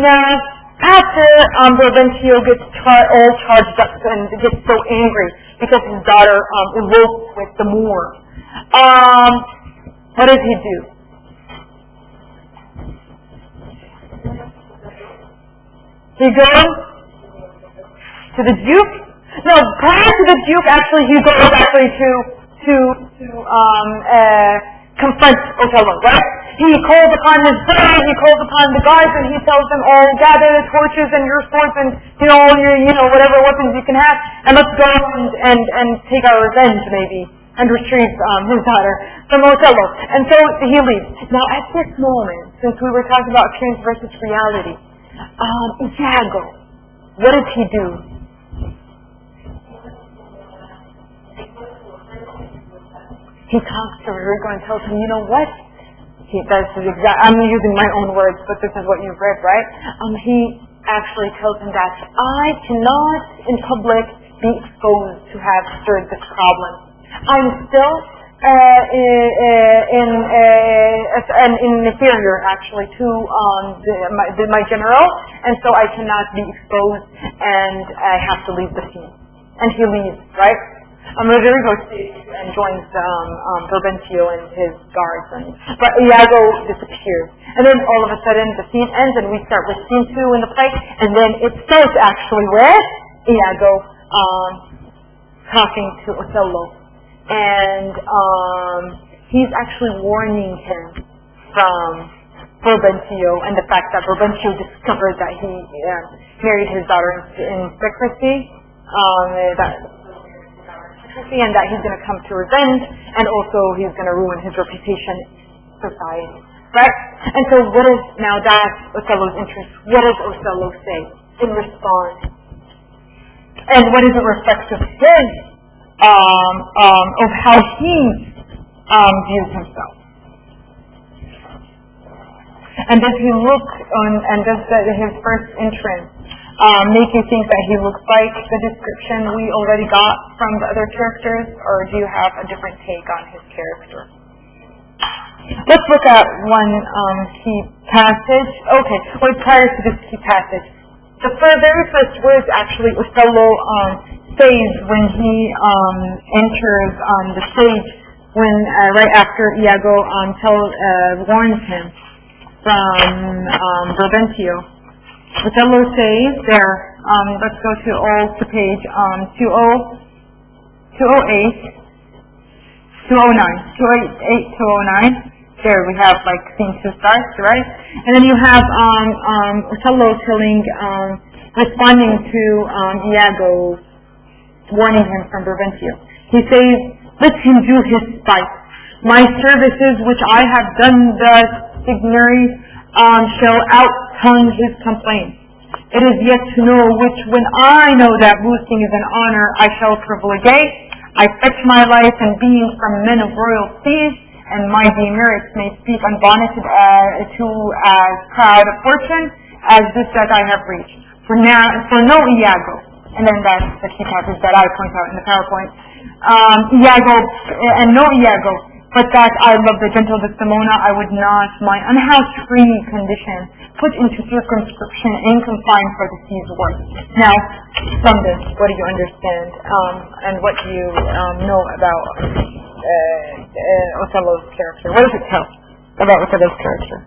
now after Brabantio gets all charged up and gets so angry because his daughter eloped with the Moor, what does he do? He goes to the Duke? No, prior to the Duke, actually, he goes actually to confront Othello, right? He calls upon his bride, he calls upon the guards, and he tells them all, gather the torches and your swords and all your whatever weapons you can have, and let's go and take our revenge maybe, and retrieve his daughter from Othello. And so he leaves. Now at this moment, since we were talking about appearance versus reality, Iago, what does he do? He talks to Rodrigo and tells him, you know what? I'm using my own words, but this is what you've read, right? He actually tells him that I cannot in public be exposed to have stirred this problem. I'm still an inferior actually to my general, and so I cannot be exposed, and I have to leave the scene. And he leaves, right? Rodrigo stays and joins Brabantio and his guards, but Iago disappears. And then all of a sudden the scene ends and we start with scene 2 in the play, and then it starts actually with Iago talking to Othello. And he's actually warning him from Brabantio and the fact that Brabantio discovered that he married his daughter in secrecy, and that he's going to come to revenge, and also he's going to ruin his reputation in society, right? And so what is, now that's Othello's interest, what does Othello say in response? And what is it reflects of his, of how he views himself? And does he look on, and does his first entrance make you think that he looks like the description we already got from the other characters, or do you have a different take on his character? Let's look at one key passage. Okay, wait, prior to this key passage, the very first words actually Othello says when he enters the stage, when right after Iago warns him from Brabantio. Othello says there, let's go to page 208, 209. There we have like scene 2 starts, right? And then you have Othello responding to Iago, warning him from Brabantio. He says, let him do his spite. My services which I have done the signori shall out-tongue his complaints. It is yet to know which, when I know that boasting is an honor, I shall privilegate. I fetch my life and being from men of royal seas, and my demerits may speak unbonneted to as proud a fortune as this that I have reached. For no Iago, and then that's the key passage that I point out in the PowerPoint. Iago, and no Iago, but that I love the gentle Desdemona, I would not my unhouse-free condition put into circumscription and confine for the sea's worth. Now, from this, what do you understand, and what do you know about Othello's character? What does it tell about Othello's character?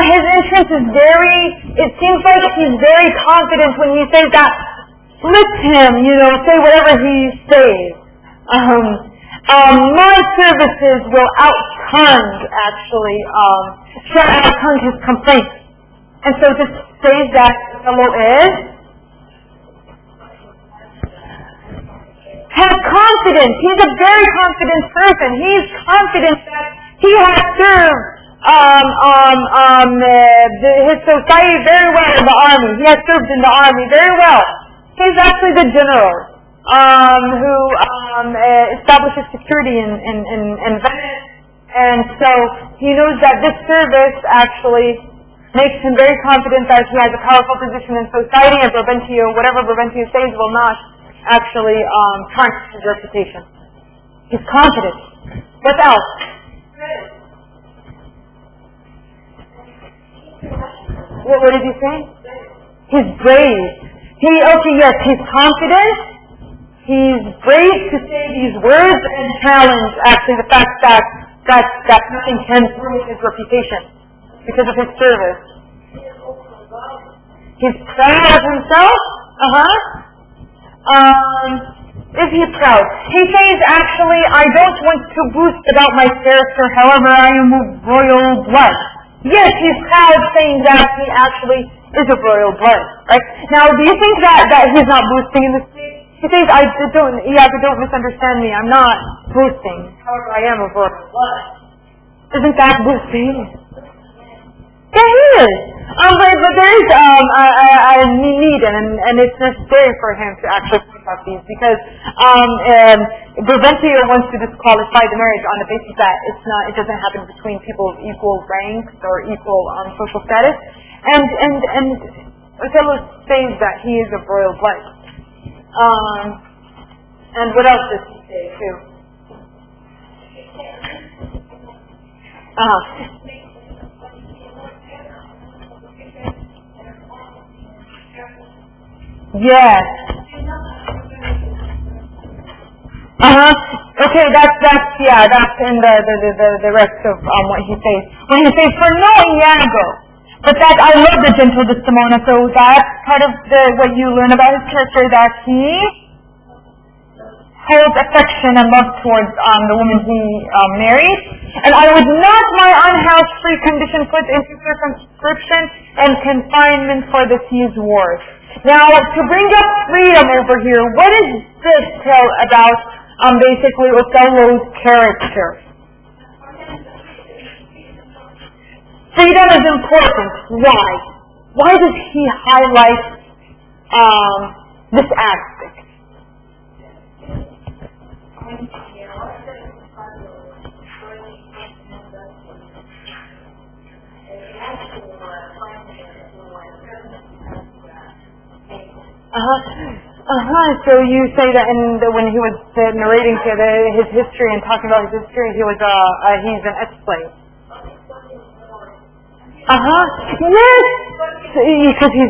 His entrance is it seems like he's very confident when he says that let him, say whatever he says. My services will outturn his complaints. And so this says that the fellow has confidence. He's a very confident person. He's confident that he has served his society very well in the army. He has served in the army very well. He's actually the general who establishes security in Venice. And so he knows that this service actually makes him very confident that he has a powerful position in society, and whatever Brabantio says will not actually tarnish his reputation. He's confident. What else? What did you say? He's brave. He's confident. He's brave to say these words and challenge actually the fact that nothing can ruin his reputation because of his service. He's proud of himself. Is he proud? He says, actually, I don't want to boast about my character, however, I am of royal blood. Yes, he's proud saying that he actually is of royal blood, right? Now, do you think that he's not boasting in this case? He says, don't misunderstand me, I'm not boasting. However, I am of royal blood. Isn't that boasting? Yeah, he is. But there is a need, and it's necessary for him to actually point out these, because Brabantio wants to disqualify the marriage on the basis that it doesn't happen between people of equal ranks or equal social status, and Othello says that he is of royal blood. And what else does he say too? Yes. Okay, that's in the rest of what he says. When he says, for no Iago, but that I love the gentle Desdemona, so that's part of what you learn about his character, that he holds affection and love towards the woman he married. And I would not my unhoused free condition put into circumscription and confinement for the sea's wars. Now, to bring up freedom over here, what does this tell about basically Othello's character? Freedom is important. Why? Why does he highlight this aspect? So you say that when he was narrating his history and talking about his history, he's an ex-slave. Yes, because he's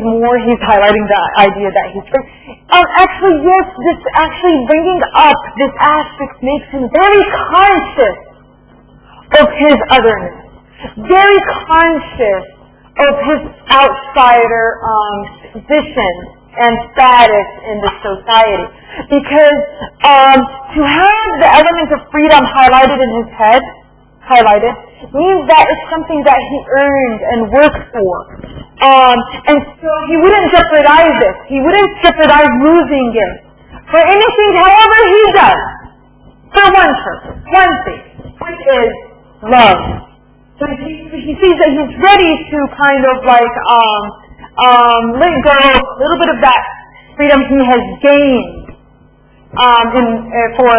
highlighting the idea that he's free. Actually, yes, this actually bringing up this aspect makes him very conscious of his otherness, very conscious of his outsider position and status in the society. Because to have the element of freedom highlighted in his head, means that it's something that he earned and worked for. And so he wouldn't jeopardize it. He wouldn't jeopardize losing it for anything, however he does, for one purpose, one thing, which is love. So he sees that he's ready to kind of like let go a little bit of that freedom he has gained for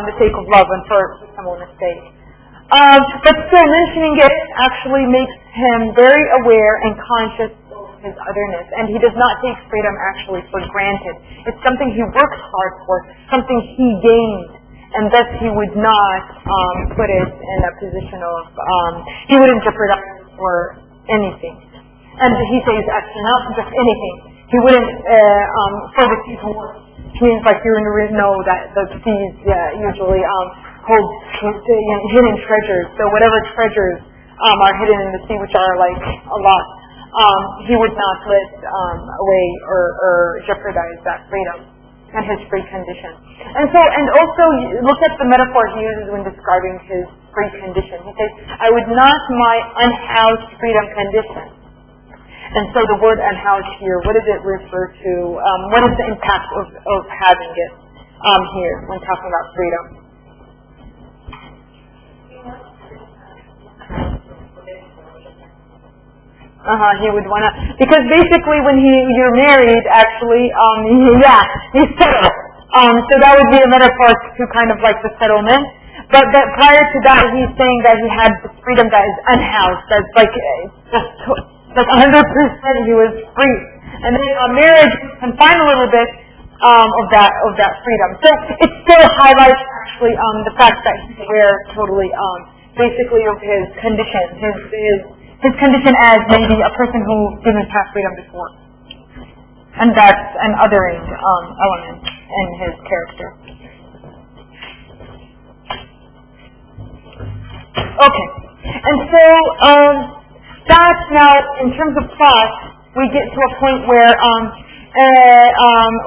the sake of love and for someone's sake. But still, mentioning it actually makes him very aware and conscious of his otherness, and he does not take freedom actually for granted. It's something he works hard for, something he gained, and thus he would not put it in a position of, he wouldn't jeopardize it for anything. And he says actually not just anything. He wouldn't, for the sea's war, means like you know that the seas usually hold hidden treasures. So whatever treasures are hidden in the sea, which are like a lot, he would not let away or jeopardize that freedom and his free condition. And also look at the metaphor he uses when describing his free condition. He says, I would not my unhoused freedom condition. And so the word unhoused here, what does it refer to? What is the impact of having it here when talking about freedom? He would want to, because basically when you're married, actually, he's settled. So that would be a metaphor to kind of like the settlement. But prior to that, he's saying that he had this freedom that is unhoused, that's like 100% he was free. And then marriage confined a little bit of that freedom. So it still highlights actually the fact that he's aware totally basically of his condition, his condition as maybe a person who didn't have freedom before. And that's an othering element in his character. Okay. And so that now, in terms of plot, we get to a point where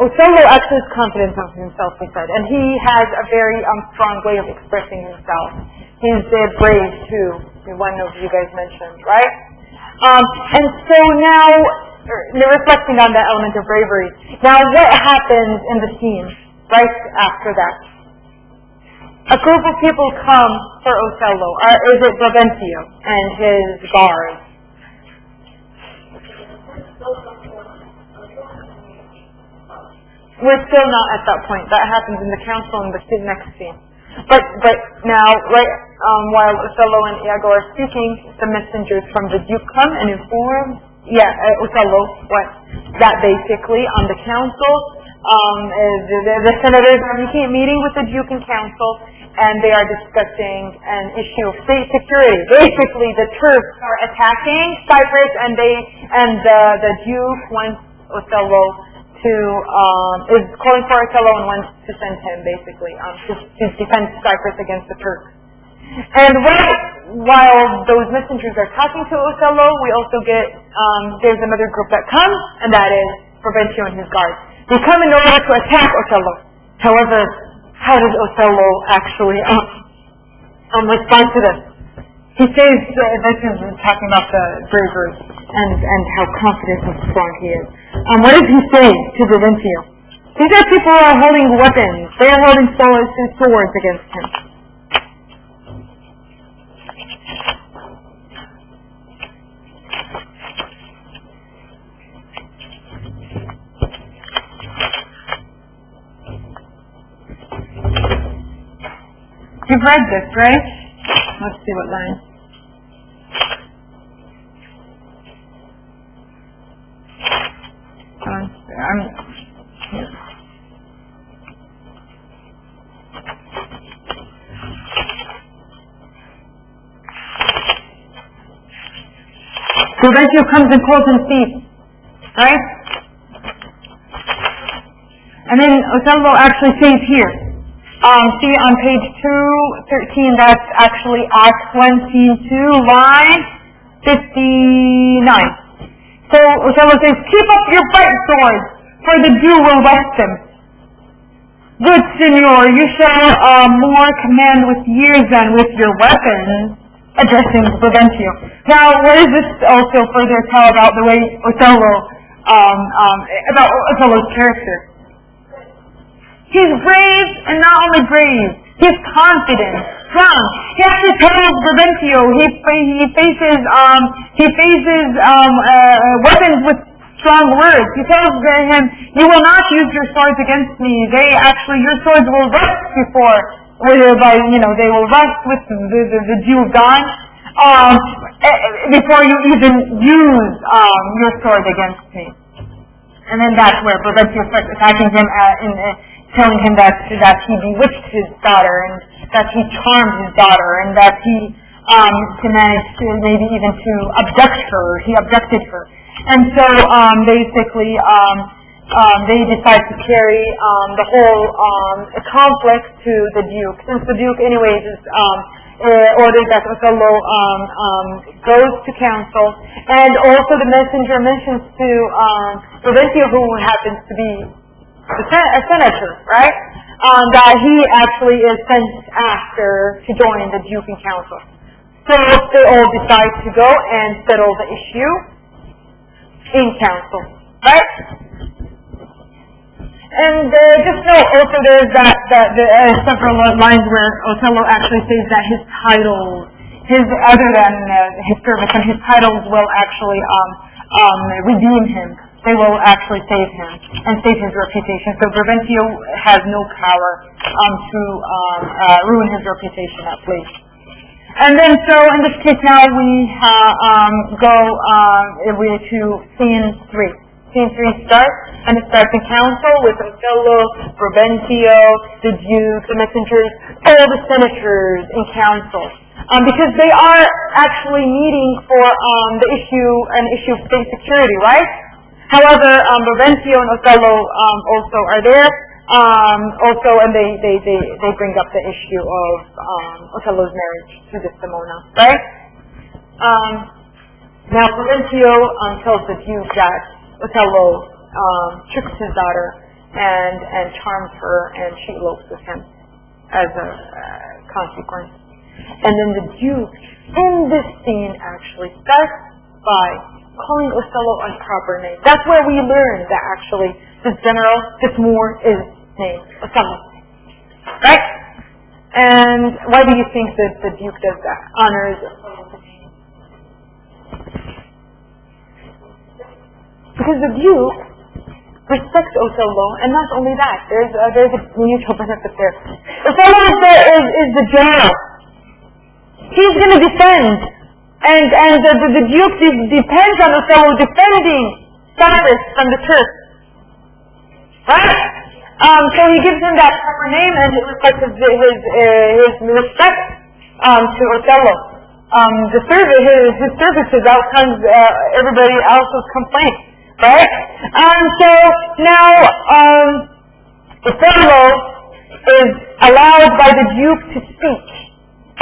Othello actually is confident of himself, we said, and he has a very strong way of expressing himself. He's brave too, one of you guys mentioned, right? And so now, reflecting on that element of bravery, now what happens in the scene right after that? A group of people come for Othello, or is it Brabantio and his guards? We're still not at that point. That happens in the council in the next scene. But now, right while Othello and Iago are speaking, the messengers from the Duke come and inform Othello that basically on the council, the senators are meeting with the Duke and council, and they are discussing an issue of state security. Basically, the Turks are attacking Cyprus, and the Duke wants Othello is calling for Othello and wants to send him basically to defend Cyprus against the Turks. And while those messengers are talking to Othello, we also get there's another group that comes, and that is Brabantio and his guards. They come in order to attack Othello. However, how does Othello actually respond to this? He says, this is talking about the bravery and how confident and strong he is. What does he say to Brabantio? These are people who are holding weapons. They are holding swords against him. You've read this, right? Let's see what line. Brabantio comes and calls him thief, right? And then Othello actually says here, see on page 213, that's actually Act 22, line 59. So Othello says, keep up your bright swords, for the Jew will wrest them. Good Signor, you shall more command with years than with your weapons, addressing Brabantio. Now, what does this also further tell about the way about Othello's character? He's brave, and not only brave, he's confident, strong. He actually tells Brabantio he faces weapons with strong words. He tells him, "You will not use your swords against me. Your swords will rust they will rust with the dew of dawn before you even use your sword against me." And then that's where Brabantio starts attacking him telling him that he bewitched his daughter, and that he charmed his daughter, and that he managed to maybe even to abduct her. He abducted her. And so basically they decide to carry the whole conflict to the Duke. Since the Duke anyways orders that Othello goes to council, and also the messenger mentions to Brabantio, who happens to be a senator, right? That he actually is sent after to join the Duke in council. So they all decide to go and settle the issue in council, right? And just note also there's several lines where Othello actually says that his titles, other than his service, and his titles will actually redeem him. They will actually save him and save his reputation. So Brabantio has no power to ruin his reputation, at least. And then, so in this case now we go to scene 3. Scene 3 starts, and it starts in council with Othello, Brabantio, the Duke, the messengers, all the senators in council. Because they are actually meeting for an issue of state security, right? However, Brabantio and Othello also are there. And they bring up the issue of Othello's marriage to Desdemona, right? Now Brabantio tells the Duke that Othello tricks his daughter and charms her, and she elopes with him as a consequence. And then the Duke in this scene actually starts by calling Othello a proper name. That's where we learn that actually this Moor is named Othello. Right? And why do you think that the Duke does that? Honors Othello's name. Because the Duke respects Othello, and not only that, there's a mutual benefit there. Othello is the general. He's going to defend, and the Duke depends on Othello defending Cyprus from the Turks. Right? So he gives him that proper name, and it reflects his respect to Othello. His services outcomes everybody else's complaints. Right? So now Othello is allowed by the Duke to speak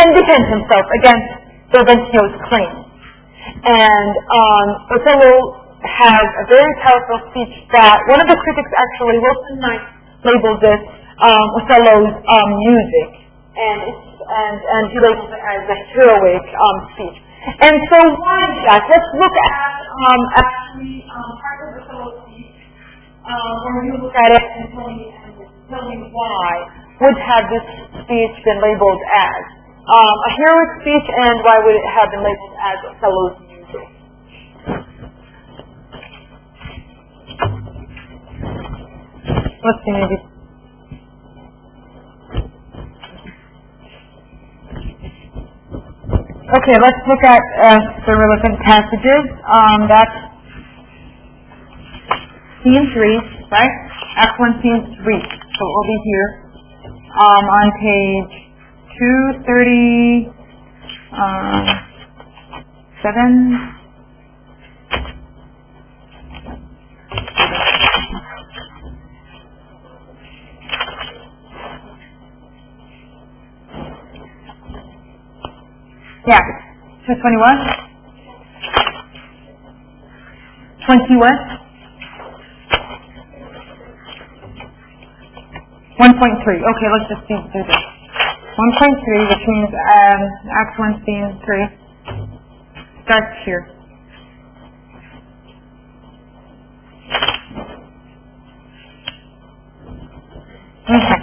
and defend himself against Brabantio's claims. And Othello has a very powerful speech that one of the critics actually, Wilson Knight, labeled this Othello's music, and he labels it as a heroic speech. And so why is that? Let's look at actually part of Othello's speech, where you look at it and tell me why would have this speech been labeled as a heroic speech, and why would it have been labeled as Othello's music? Let's see, maybe. Okay, let's look at the relevant passages. That's scene 3, right? Act 1, scene 3. So it will be here on page 237. Yeah, 221. 21. 1.3. Okay, let's just do this. 1.3, which means Act 1, Scene 3, starts here. Okay,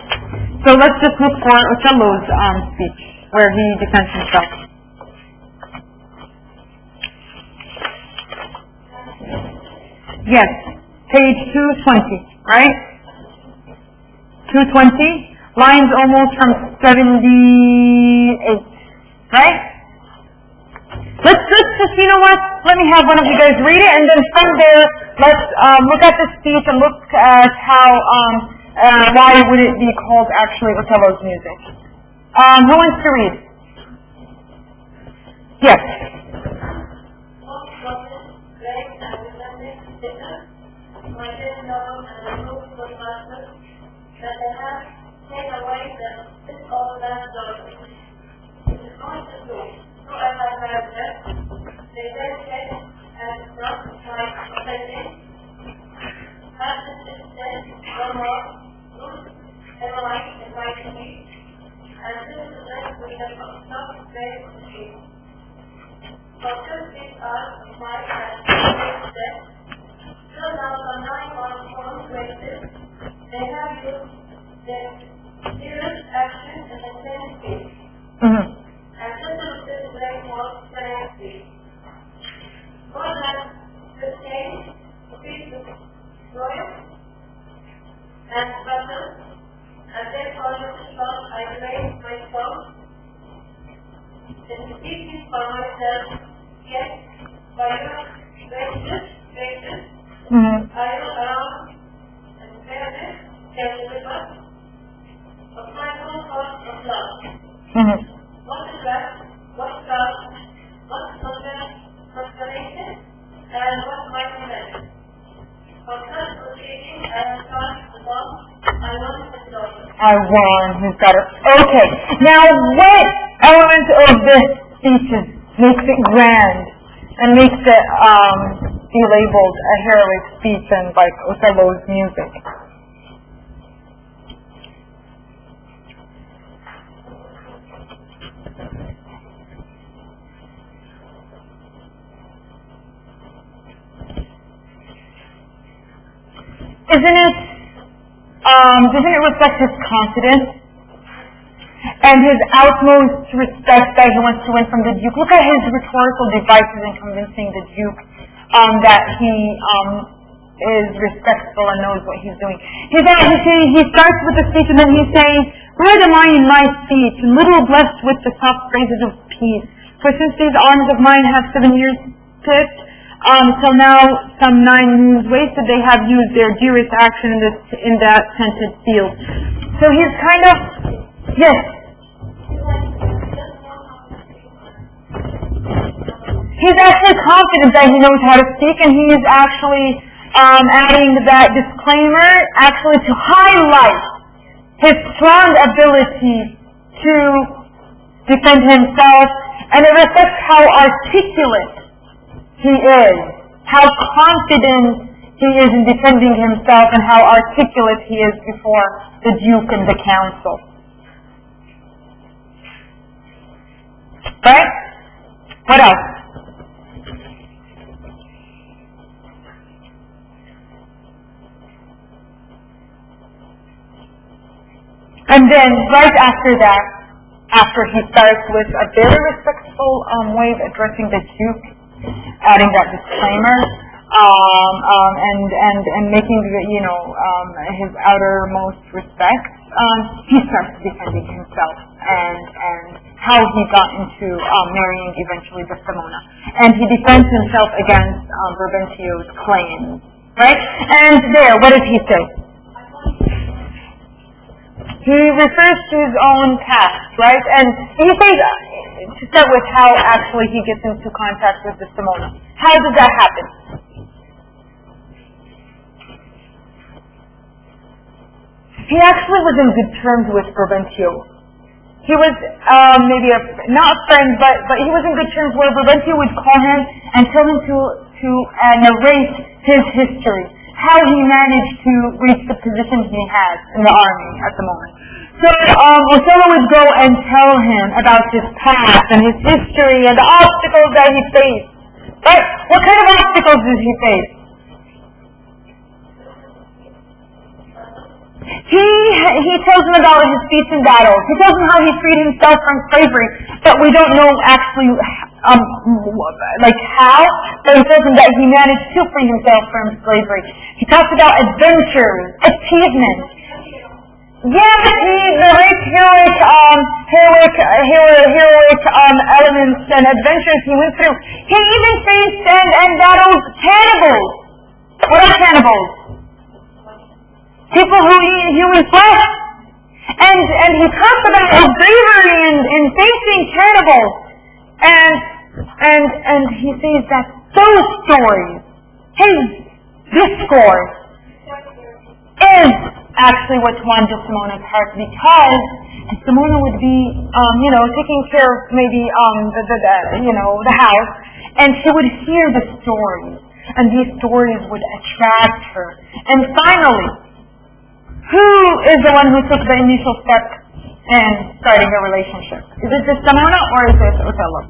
so let's just look for Othello's speech, where he defends himself. Yes, page 220, right? 220, lines almost from 78, right? Let's just, you know what, let me have one of you guys read it, and then from there, let's look at the speech and look at how, why would it be called actually Othello's music. Who wants to read? Yes. want to do. So as I have left, they then said, and not like offending. As this is said, one more, loose, analyze, and write to me. And this is the rest we have not very quickly. But just these are my steps. Still now the 9 on form places, they have used their serious action and the same speech. And just to this very more directly. God has sustained the peace of royal and battle, and therefore I raise myself in speaking for myself, yet by your gracious, I will around and fairness can deliver of my own thoughts of love. What is that? What God? What consolation? And what my command? For such proceeding, I have found the one I want his daughter. I won his daughter. Okay. Now, what element of this speech makes it grand and makes it be labeled a heroic speech and like Othello's music? Doesn't it reflect his confidence and his utmost respect that he wants to win from the Duke? Look at his rhetorical devices in convincing the Duke that he is respectful and knows what he's doing. He starts with the speech and then he's saying, "Read am I in my speech, and little blessed with the soft phrases of peace. For since these arms of mine have 7 years picked, till now some 9 moons wasted, they have used their dearest action in that tented field." So he's kind of, yes. He's actually confident that he knows how to speak, and he is actually adding that disclaimer actually to highlight his strong ability to defend himself, and it reflects how articulate he is, how confident he is in defending himself, and how articulate he is before the Duke and the council. Right? What else? And then, right after that, after he starts with a very respectful way of addressing the Duke, adding that disclaimer, and making his outermost respect, he starts defending himself and how he got into marrying eventually Desdemona, and he defends himself against Brabantio's claims, right? And there, what does he say? He refers to his own past, right? And he says, to start with, how actually he gets into contact with Desdemona. How does that happen? He actually was in good terms with Brabantio. He was maybe not a friend, but he was in good terms where Brabantio would call him and tell him to narrate his history, how he managed to reach the position he has in the army at the moment. So Othello would go and tell him about his past and his history and the obstacles that he faced. Right? What kind of obstacles did he face? He tells him about his feats in battles. He tells him how he freed himself from slavery, but we don't know actually how, but he tells him that he managed to free himself from slavery. He talks about adventures, achievements. Yeah, he narrates heroic elements and adventures he went through. He even faced and battled cannibals. What are cannibals? People who eat human flesh. And he talks about his bravery in facing cannibals. And he says that those stories, his discourse, is actually what's won Desdemona's heart, because Desdemona would be, taking care of maybe the house, and she would hear the stories, and these stories would attract her. And finally, who is the one who took the initial step in starting a relationship? Is it Desdemona or is it Othello?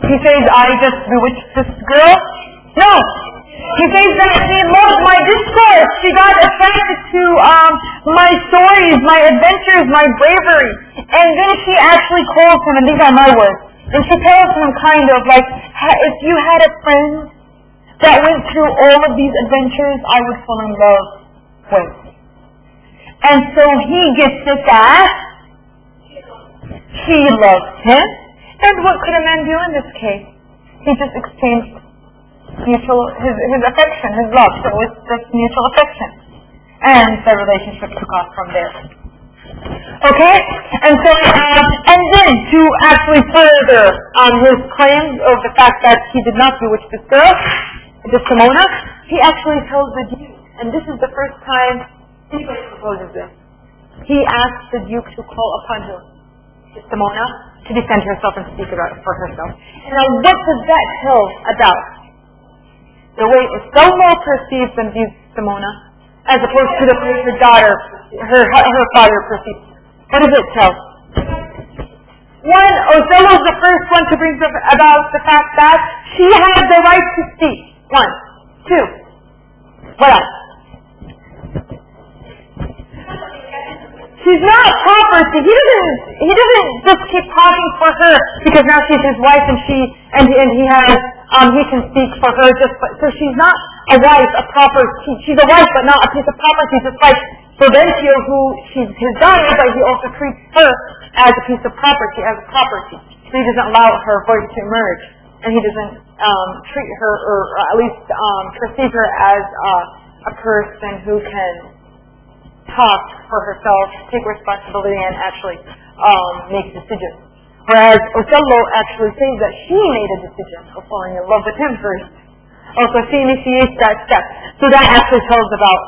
He says, I just bewitched this girl? No! He says that she loved my discourse. She got attracted to my stories, my adventures, my bravery. And then she actually calls him, and these are my words, and she tells him kind of like, if you had a friend that went through all of these adventures, I would fall in love with. And so he gets it that she loves him. And what could a man do in this case? He just exchanged his affection, his love. So it's just mutual affection. And the relationship took off from there. Okay? And so, and then to actually further his claims of the fact that he did not bewitch this girl, Desdemona, he actually tells the Duke, and this is the first time anybody proposes this. He asks the Duke to call upon her, Desdemona, to defend herself and speak about it for herself. Now, what does that tell about the way Othello perceives and views Desdemona, as opposed to the way her daughter, her father perceives? What does it tell? One, Othello is the first one to bring up about the fact that she had the right to speak. One. Two. What else? She's not property. He doesn't just keep talking for her because now she's his wife and he can speak for her so she's not a wife, a property. She's a wife but not a piece of property, just like Brabantio, who she's his daughter, but he also treats her as a piece of property, as a property. So he doesn't allow her voice to emerge, and he doesn't treat her, or at least perceive her as a person who can talk for herself, take responsibility, and actually make decisions. Whereas Othello actually says that she made a decision of falling in love with him first. Also, she initiates that step. So that actually tells about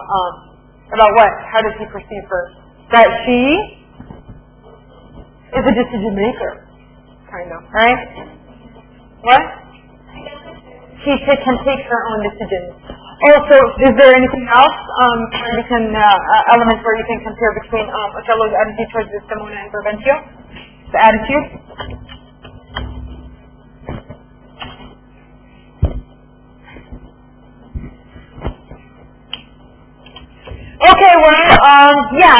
what? How does he perceive her? That she is a decision maker, kind of, right? What? She can take her own decisions. Also, is there anything else elements where you can compare between Othello's attitude towards Desdemona and Brabantio? The attitude? Okay,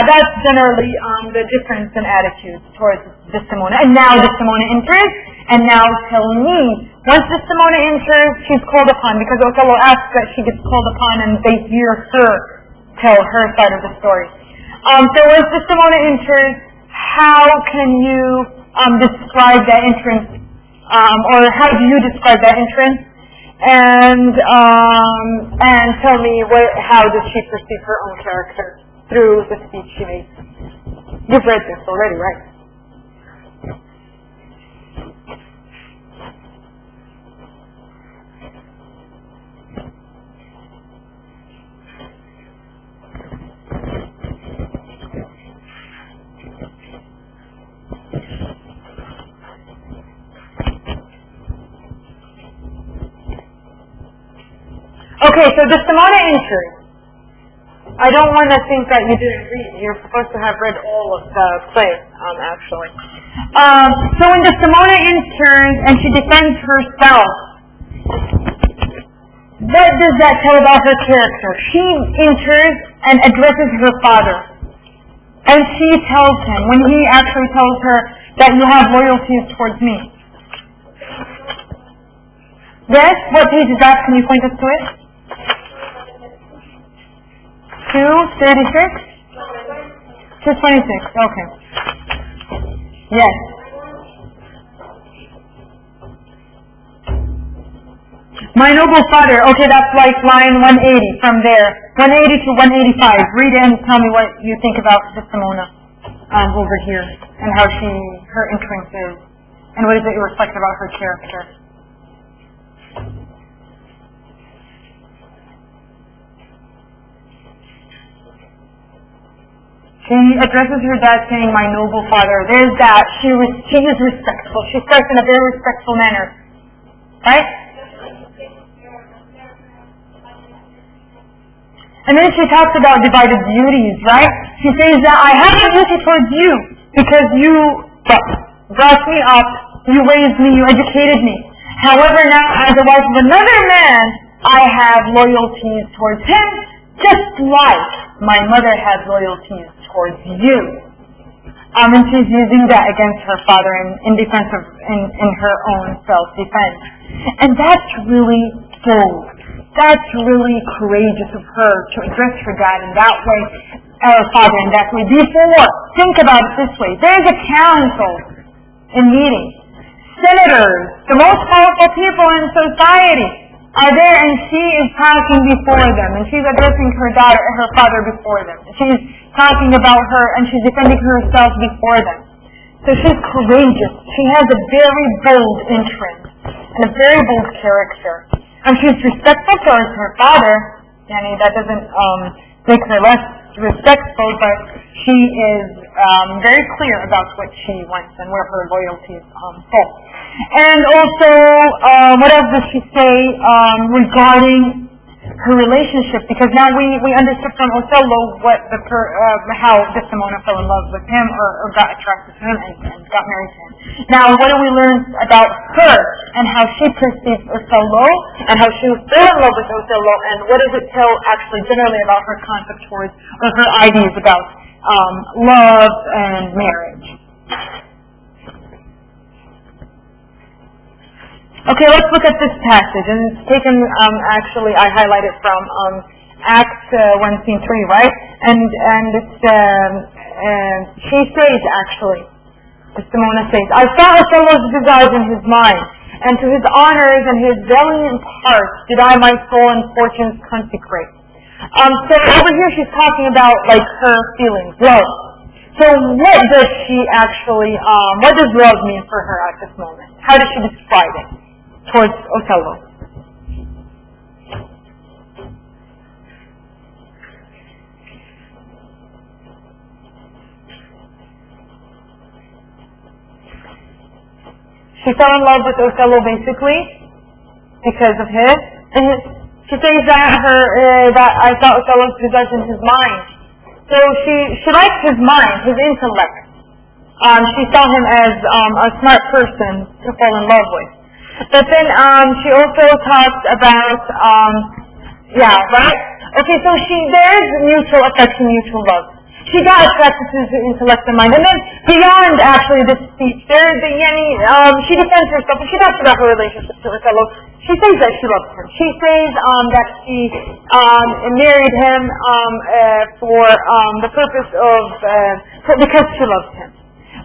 that's generally the difference in attitude towards Desdemona. And now Desdemona enters, and now tell me. Once Desdemona enters, she's called upon, because Othello asks that she gets called upon and they hear her tell her side of the story. So once Desdemona enters, how can you describe that entrance, or how do you describe that entrance? And tell me how does she perceive her own character through the speech she makes? You've read this already, right? Okay, so Desdemona enters. I don't want to think that you didn't read. You're supposed to have read all of the play, actually. So when Desdemona enters and she defends herself, what does that tell about her character? She enters and addresses her father. And she tells him, when he actually tells her that you have loyalties towards me. Yes? What page is that? Can you point us to it? 236? 226, okay. Yes. My noble father, okay, that's like line 180 from there. 180 to 185. Read it and tell me what you think about Desdemona over here, and how her entrance is, and what does it reflect about her character. She addresses her dad saying, "My noble father." There's that. She is respectful. She starts in a very respectful manner. Right? And then she talks about divided duties, right? She says that I have a duty towards you because you brought me up, you raised me, you educated me. However, now as a wife of another man, I have loyalties towards him, just like my mother has loyalties towards you. And she's using that against her father in defense of, in her own self-defense. And that's really bold. That's really courageous of her to address her dad in that way, her father in that way. Before, think about it this way. There's a council in meeting. Senators, the most powerful people in society, are there, and she is talking before them, and she's addressing her daughter, her father before them. She's talking about her, and she's defending herself before them. So she's courageous. She has a very bold entrance and a very bold character. And she's respectful towards her father. That doesn't make her less respectful, but she is very clear about what she wants and where her loyalties fall. And also, what else does she say regarding her relationship? Because now we understood from Othello what how Desdemona fell in love with him or got attracted to him and got married to him. Now, what do we learn about her and how she perceives Othello and how she fell in love with Othello, and what does it tell actually generally about her concept towards or her ideas about love and marriage? Okay, let's look at this passage, and it's taken, actually, I highlighted from Acts 1 scene 3, right? And it's, she says, actually, Desdemona says, I saw Othello's visage in his mind, and to his honors and his valiant parts did I my soul and fortunes consecrate. So over here she's talking about, like, her feelings, love. So what does she actually, what does love mean for her at this moment? How does she describe it towards Othello? She fell in love with Othello basically because of his. And she says that that I saw Othello's visage in his mind. So she liked his mind, his intellect. She saw him as a smart person to fall in love with. But then she also talks about right? Okay, so there's mutual affection, mutual love. She got attracted to his intellect and mind. And then beyond actually this speech, she defends herself and she talks about her relationship to Othello. She says that she loves him. She says that she married him for the purpose of because she loves him.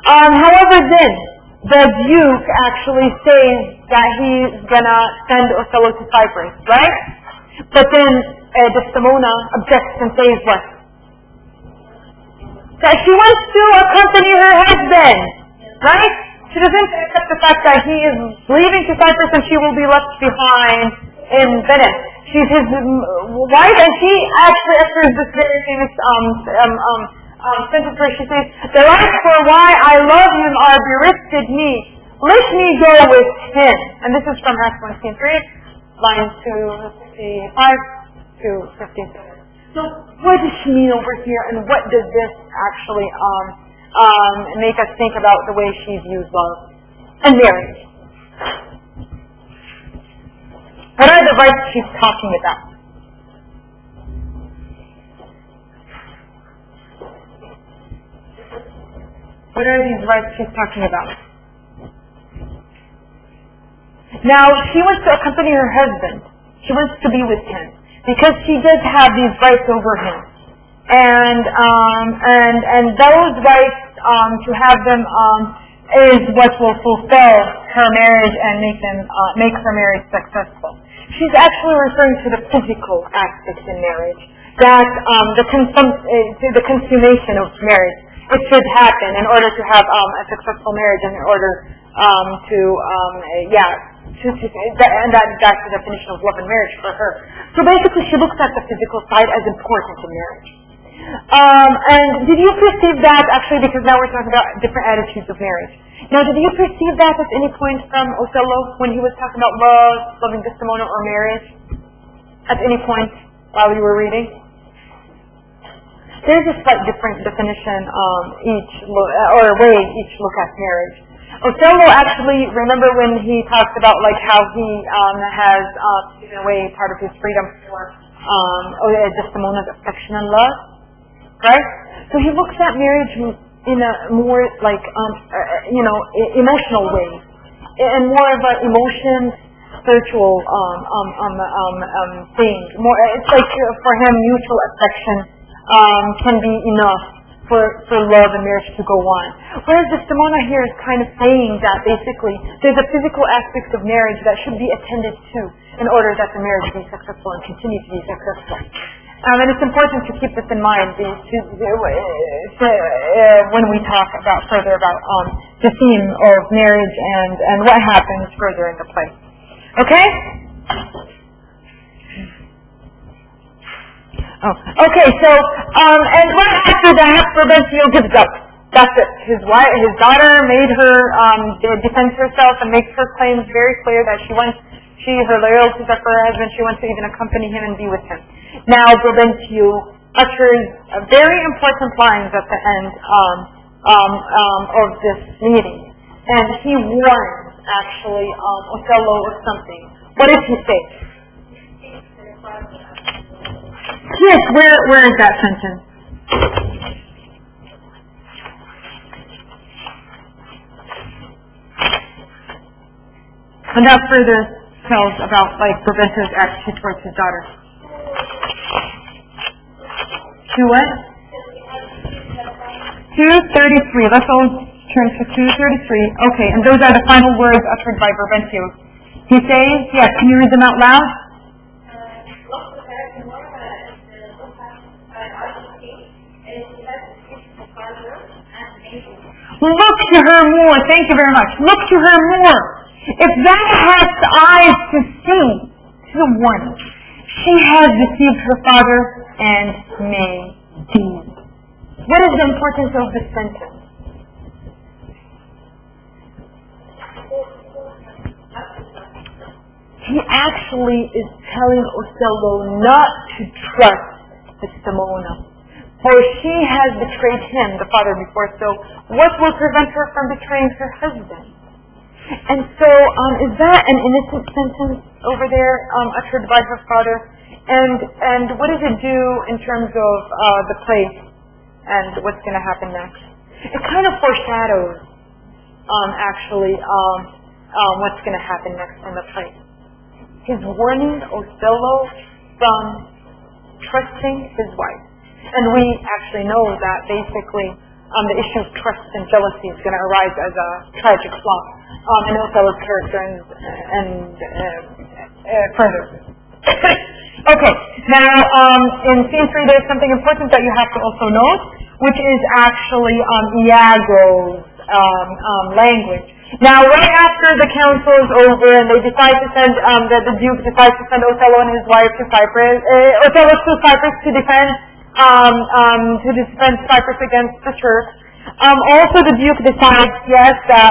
However, then the Duke actually says that he's gonna send Othello to Cyprus, right? But then Desdemona objects and says what? That she wants to accompany her husband, right? She doesn't accept the fact that he is leaving to Cyprus and she will be left behind in Venice. She's his wife, and she actually utters this very famous sentence where she says, "The life for why I love him are berifted me. Let me go with him." And this is from Acts 1:3, lines 255 to 57. So what does she mean over here, and what does this actually make us think about the way she views love and marriage? What are the rights she's talking about? What are these rights she's talking about? Now, she wants to accompany her husband. She wants to be with him, because she does have these rights over him, and those rights to have them is what will fulfill her marriage and make her marriage successful. She's actually referring to the physical aspects in marriage, that the consummation of marriage. It should happen in order to have a successful marriage, and in order and that's the definition of love and marriage for her. So basically she looks at the physical side as important in marriage. And did you perceive that, actually, because now we're talking about different attitudes of marriage. Now, did you perceive that at any point from Othello when he was talking about love, loving Desdemona, or marriage? At any point while you were reading? There's a slight different definition or way each look at marriage. Othello actually, remember when he talks about like how he has given away part of his freedom for Desdemona's affection and love, right? So he looks at marriage in a more like emotional way, and more of an emotion, spiritual thing. More, it's like for him, mutual affection can be enough for love and marriage to go on. Whereas Desdemona here is kind of saying that basically there's a physical aspect of marriage that should be attended to in order that the marriage be successful and continue to be successful. And it's important to keep this in mind when we talk about further about the theme of marriage and what happens further in the play. Okay? Oh, okay. So, and right after that, Brabantio gives up. That's it. His daughter made her defend herself and makes her claims very clear that her loyalty to her husband. She wants to even accompany him and be with him. Now, Brabantio utters very important lines at the end of this meeting, and he warns actually Othello of something. What does he say? Yes, where is that sentence? And that further tells about like Brabantio's attitude towards his daughter. To what? 233. Let's all turn to 233. Okay, and those are the final words uttered by Brabantio. He says, yes, can you read them out loud? Look to her more. Thank you very much. Look to her more. If thou hast eyes to see, this is a warning. She has deceived her father and may do. What is the importance of this sentence? He actually is telling Othello not to trust Desdemona, for she has betrayed him, the father, before. So what will prevent her from betraying her husband? And so is that an innocent sentence over there uttered by her father? And what does it do in terms of the play and what's going to happen next? It kind of foreshadows actually what's going to happen next in the play. He's warning Othello from trusting his wife. And we actually know that basically the issue of trust and jealousy is going to arise as a tragic flaw in Othello's character and further. Okay, now in scene 3 there's something important that you have to also note, which is actually Iago's language. Now, right after the council is over and they decide to send, the Duke decides to send Othello and his wife to Cyprus, Othello to Cyprus to defend Cyprus against the Turks. Also, the Duke decides, yes, that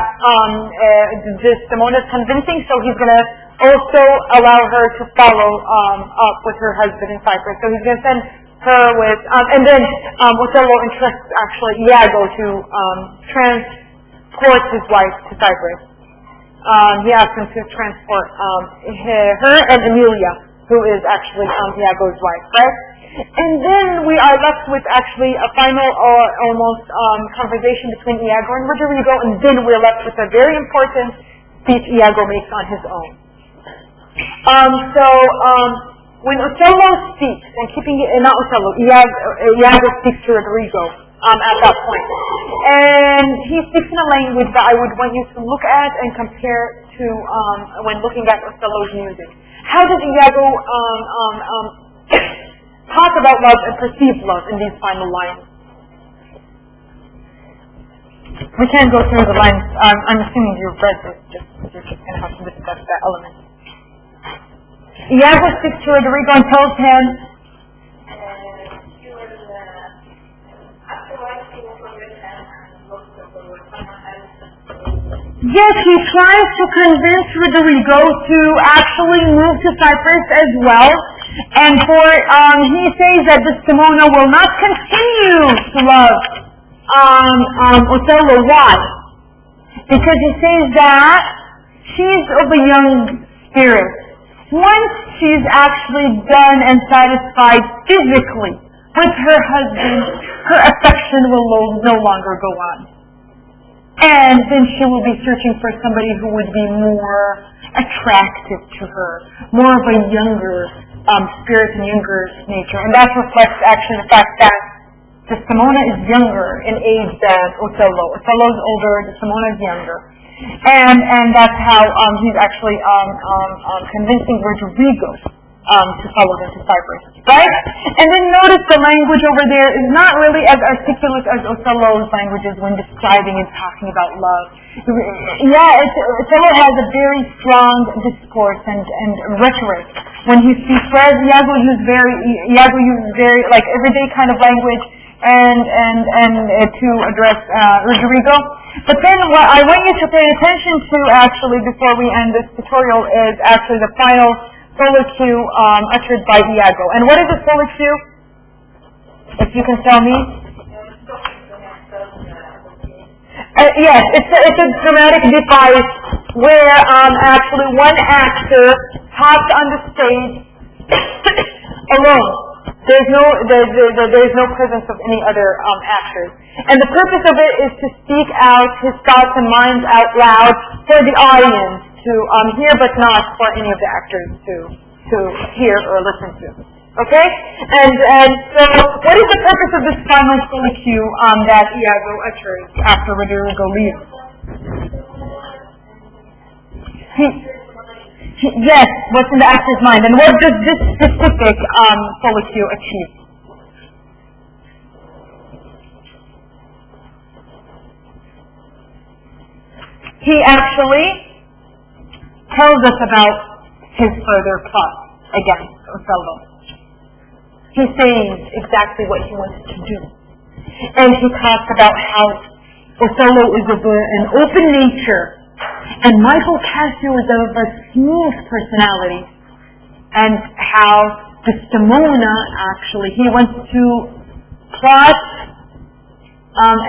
Desdemona is convincing, so he's going to also allow her to follow up with her husband in Cyprus. So he's going to send her with, and then Othello entrusts actually Iago to transport his wife to Cyprus. He asks him to transport her and Emilia, who is actually Iago's wife, right? And then we are left with actually a final almost conversation between Iago and Roderigo, and then we're left with a very important speech Iago makes on his own. When Othello speaks, and keeping it, not Othello, Iago speaks to Roderigo at that point. And he speaks in a language that I would want you to look at and compare to when looking at Othello's music. How does Iago talk about love and perceive love in these final lines? We can't go through the lines. I'm assuming you've read this. You're just going to have to discuss that element. Iago speaks to Roderigo and tells him, Yes, he tries to convince Rodrigo to actually move to Cyprus as well, and he says that Desdemona will not continue to love Othello. Why? Because he says that she's of a young spirit. Once she's actually done and satisfied physically with her husband, her affection will no longer go on. And then she will be searching for somebody who would be more attractive to her, more of a younger spirit and younger nature. And that reflects actually the fact that Desdemona is younger in age than Othello. Othello's older, Desdemona is younger. And that's how he's actually convincing Rodrigo to follow them to Cyprus, right? And then notice the language over there is not really as articulate as Othello's languages when describing and talking about love. Yeah, Othello has a very strong discourse and rhetoric when he speaks, whereas Iago uses very like everyday kind of language and to address Rodrigo. But then what I want you to pay attention to actually before we end this tutorial is actually the final soliloquy uttered by Iago. And what is a soliloquy? If you can tell me. Yes, it's a dramatic device where actually one actor has on the stage alone. There's no presence of any other actors. And the purpose of it is to speak out his thoughts and minds out loud for the audience to hear, but not for any of the actors to hear or listen to. Okay? And so, what is the purpose of this final soliloquy that Iago utters after Rodrigo leaves? Yes, what's in the actor's mind, and what does this specific soliloquy achieve? He actually tells us about his further plot against Othello. He's saying exactly what he wants to do. And he talks about how Othello is of an open nature, and Michael Cassio is of a smooth personality, and how Desdemona actually, he wants to plot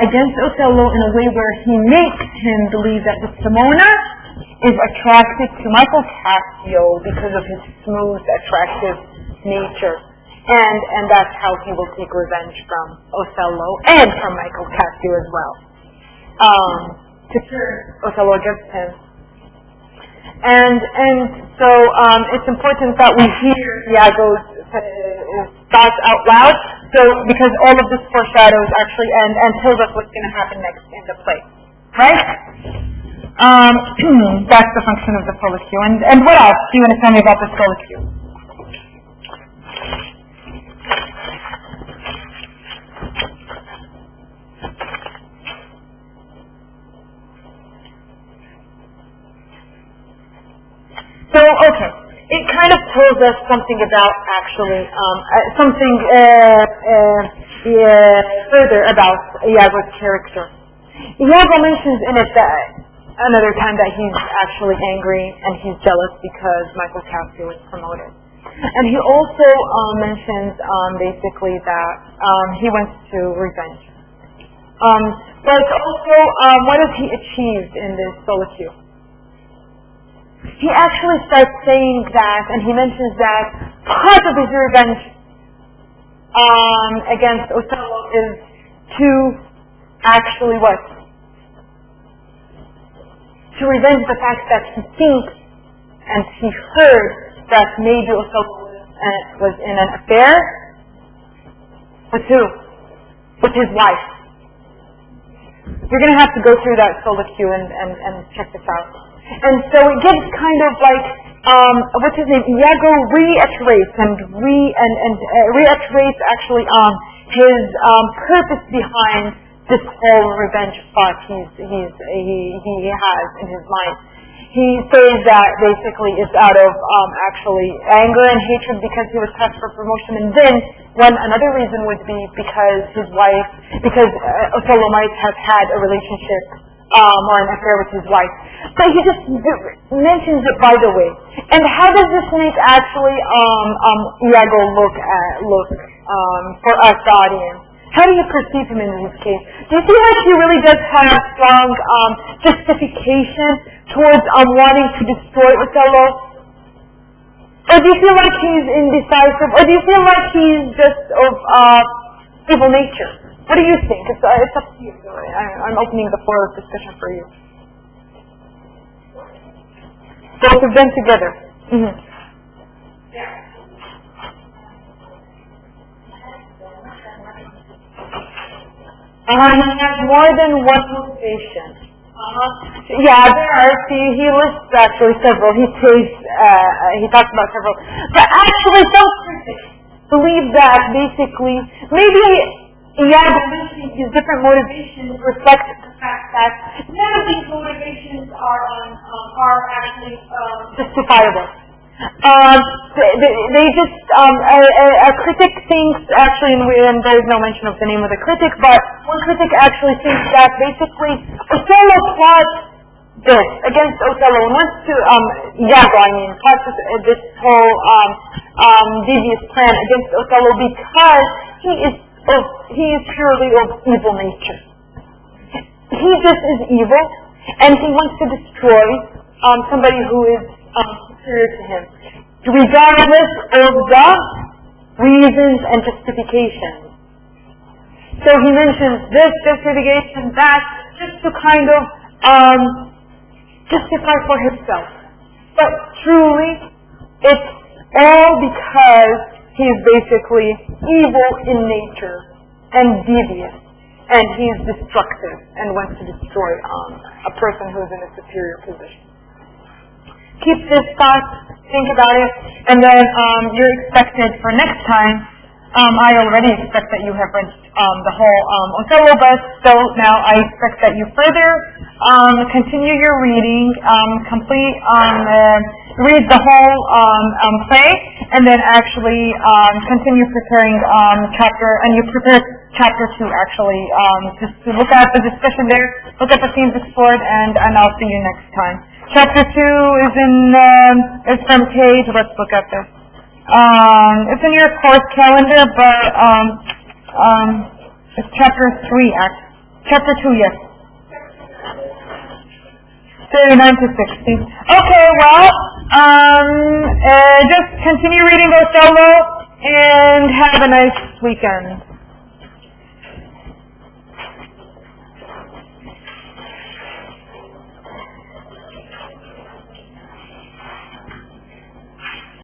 against Othello in a way where he makes him believe that Desdemona is attracted to Michael Cassio because of his smooth, attractive nature. And that's how he will take revenge from Othello and from Michael Cassio as well. To turn Othello against him. And so it's important that we hear Iago's thoughts out loud, so because all of this foreshadows actually and tells us what's going to happen next in the play. Right? That's the function of the soliloquy. And what else do you want to tell me about the soliloquy? So, okay, it kind of tells us something about actually, further about Iago's character. Iago mentions in it that another time that he's actually angry and he's jealous because Michael Cassio is promoted. And he also mentions basically that he wants to revenge. But also, what has he achieved in this soliloquy? He actually starts saying that, and he mentions that part of his revenge against Othello is to actually what? To revenge the fact that he thinks and he heard that maybe Othello was in an affair with who? With his wife. You're going to have to go through that soliloquy and check this out. And so it gives kind of like, what's his name? Iago reiterates reiterates actually his purpose behind this whole revenge plot he has in his mind. He says that basically it's out of actually anger and hatred because he was pressed for promotion, and then another reason would be because Othello might have had a relationship or an affair with his wife. But he just mentions it by the way. And how does this make actually Iago look for us, the audience? How do you perceive him in this case? Do you feel like he really does have strong justification towards wanting to destroy Othello? Or do you feel like he's indecisive? Or do you feel like he's just of evil nature? What do you think? It's up to you. I'm opening the floor of discussion for you. Both of them together. Mm-hmm. He has more than one motivation. Yeah, there are. See, he lists actually several. He talks about several. But actually, some critics believe that basically, maybe Iago listing his different motivations reflects the fact that none of these motivations are actually justifiable. They just a critic thinks actually, and there is no mention of the name of the critic, but one critic actually thinks that basically Othello plots this against Othello and wants to Iago, plots this whole devious plan against Othello because he is purely of evil nature. He just is evil, and he wants to destroy somebody who is superior to him, regardless of the reasons and justifications. So he mentions this justification, that, just to kind of justify for himself. But truly, it's all because he is basically evil in nature and devious, and he is destructive and wants to destroy a person who is in a superior position. Keep this thought, think about it, and then you're expected for next time. I already expect that you have read the whole Othello, but still now I expect that you further continue your reading, read the whole play, and then actually continue preparing chapter, and you prepare chapter 2 actually, just to look at the discussion there, look at the themes explored, and I'll see you next time. Chapter 2 is is from page, let's look at this. It's in your course calendar, but it's chapter 3, chapter 2, yes. 39 to 60. Okay, well, just continue reading Othello, and have a nice weekend.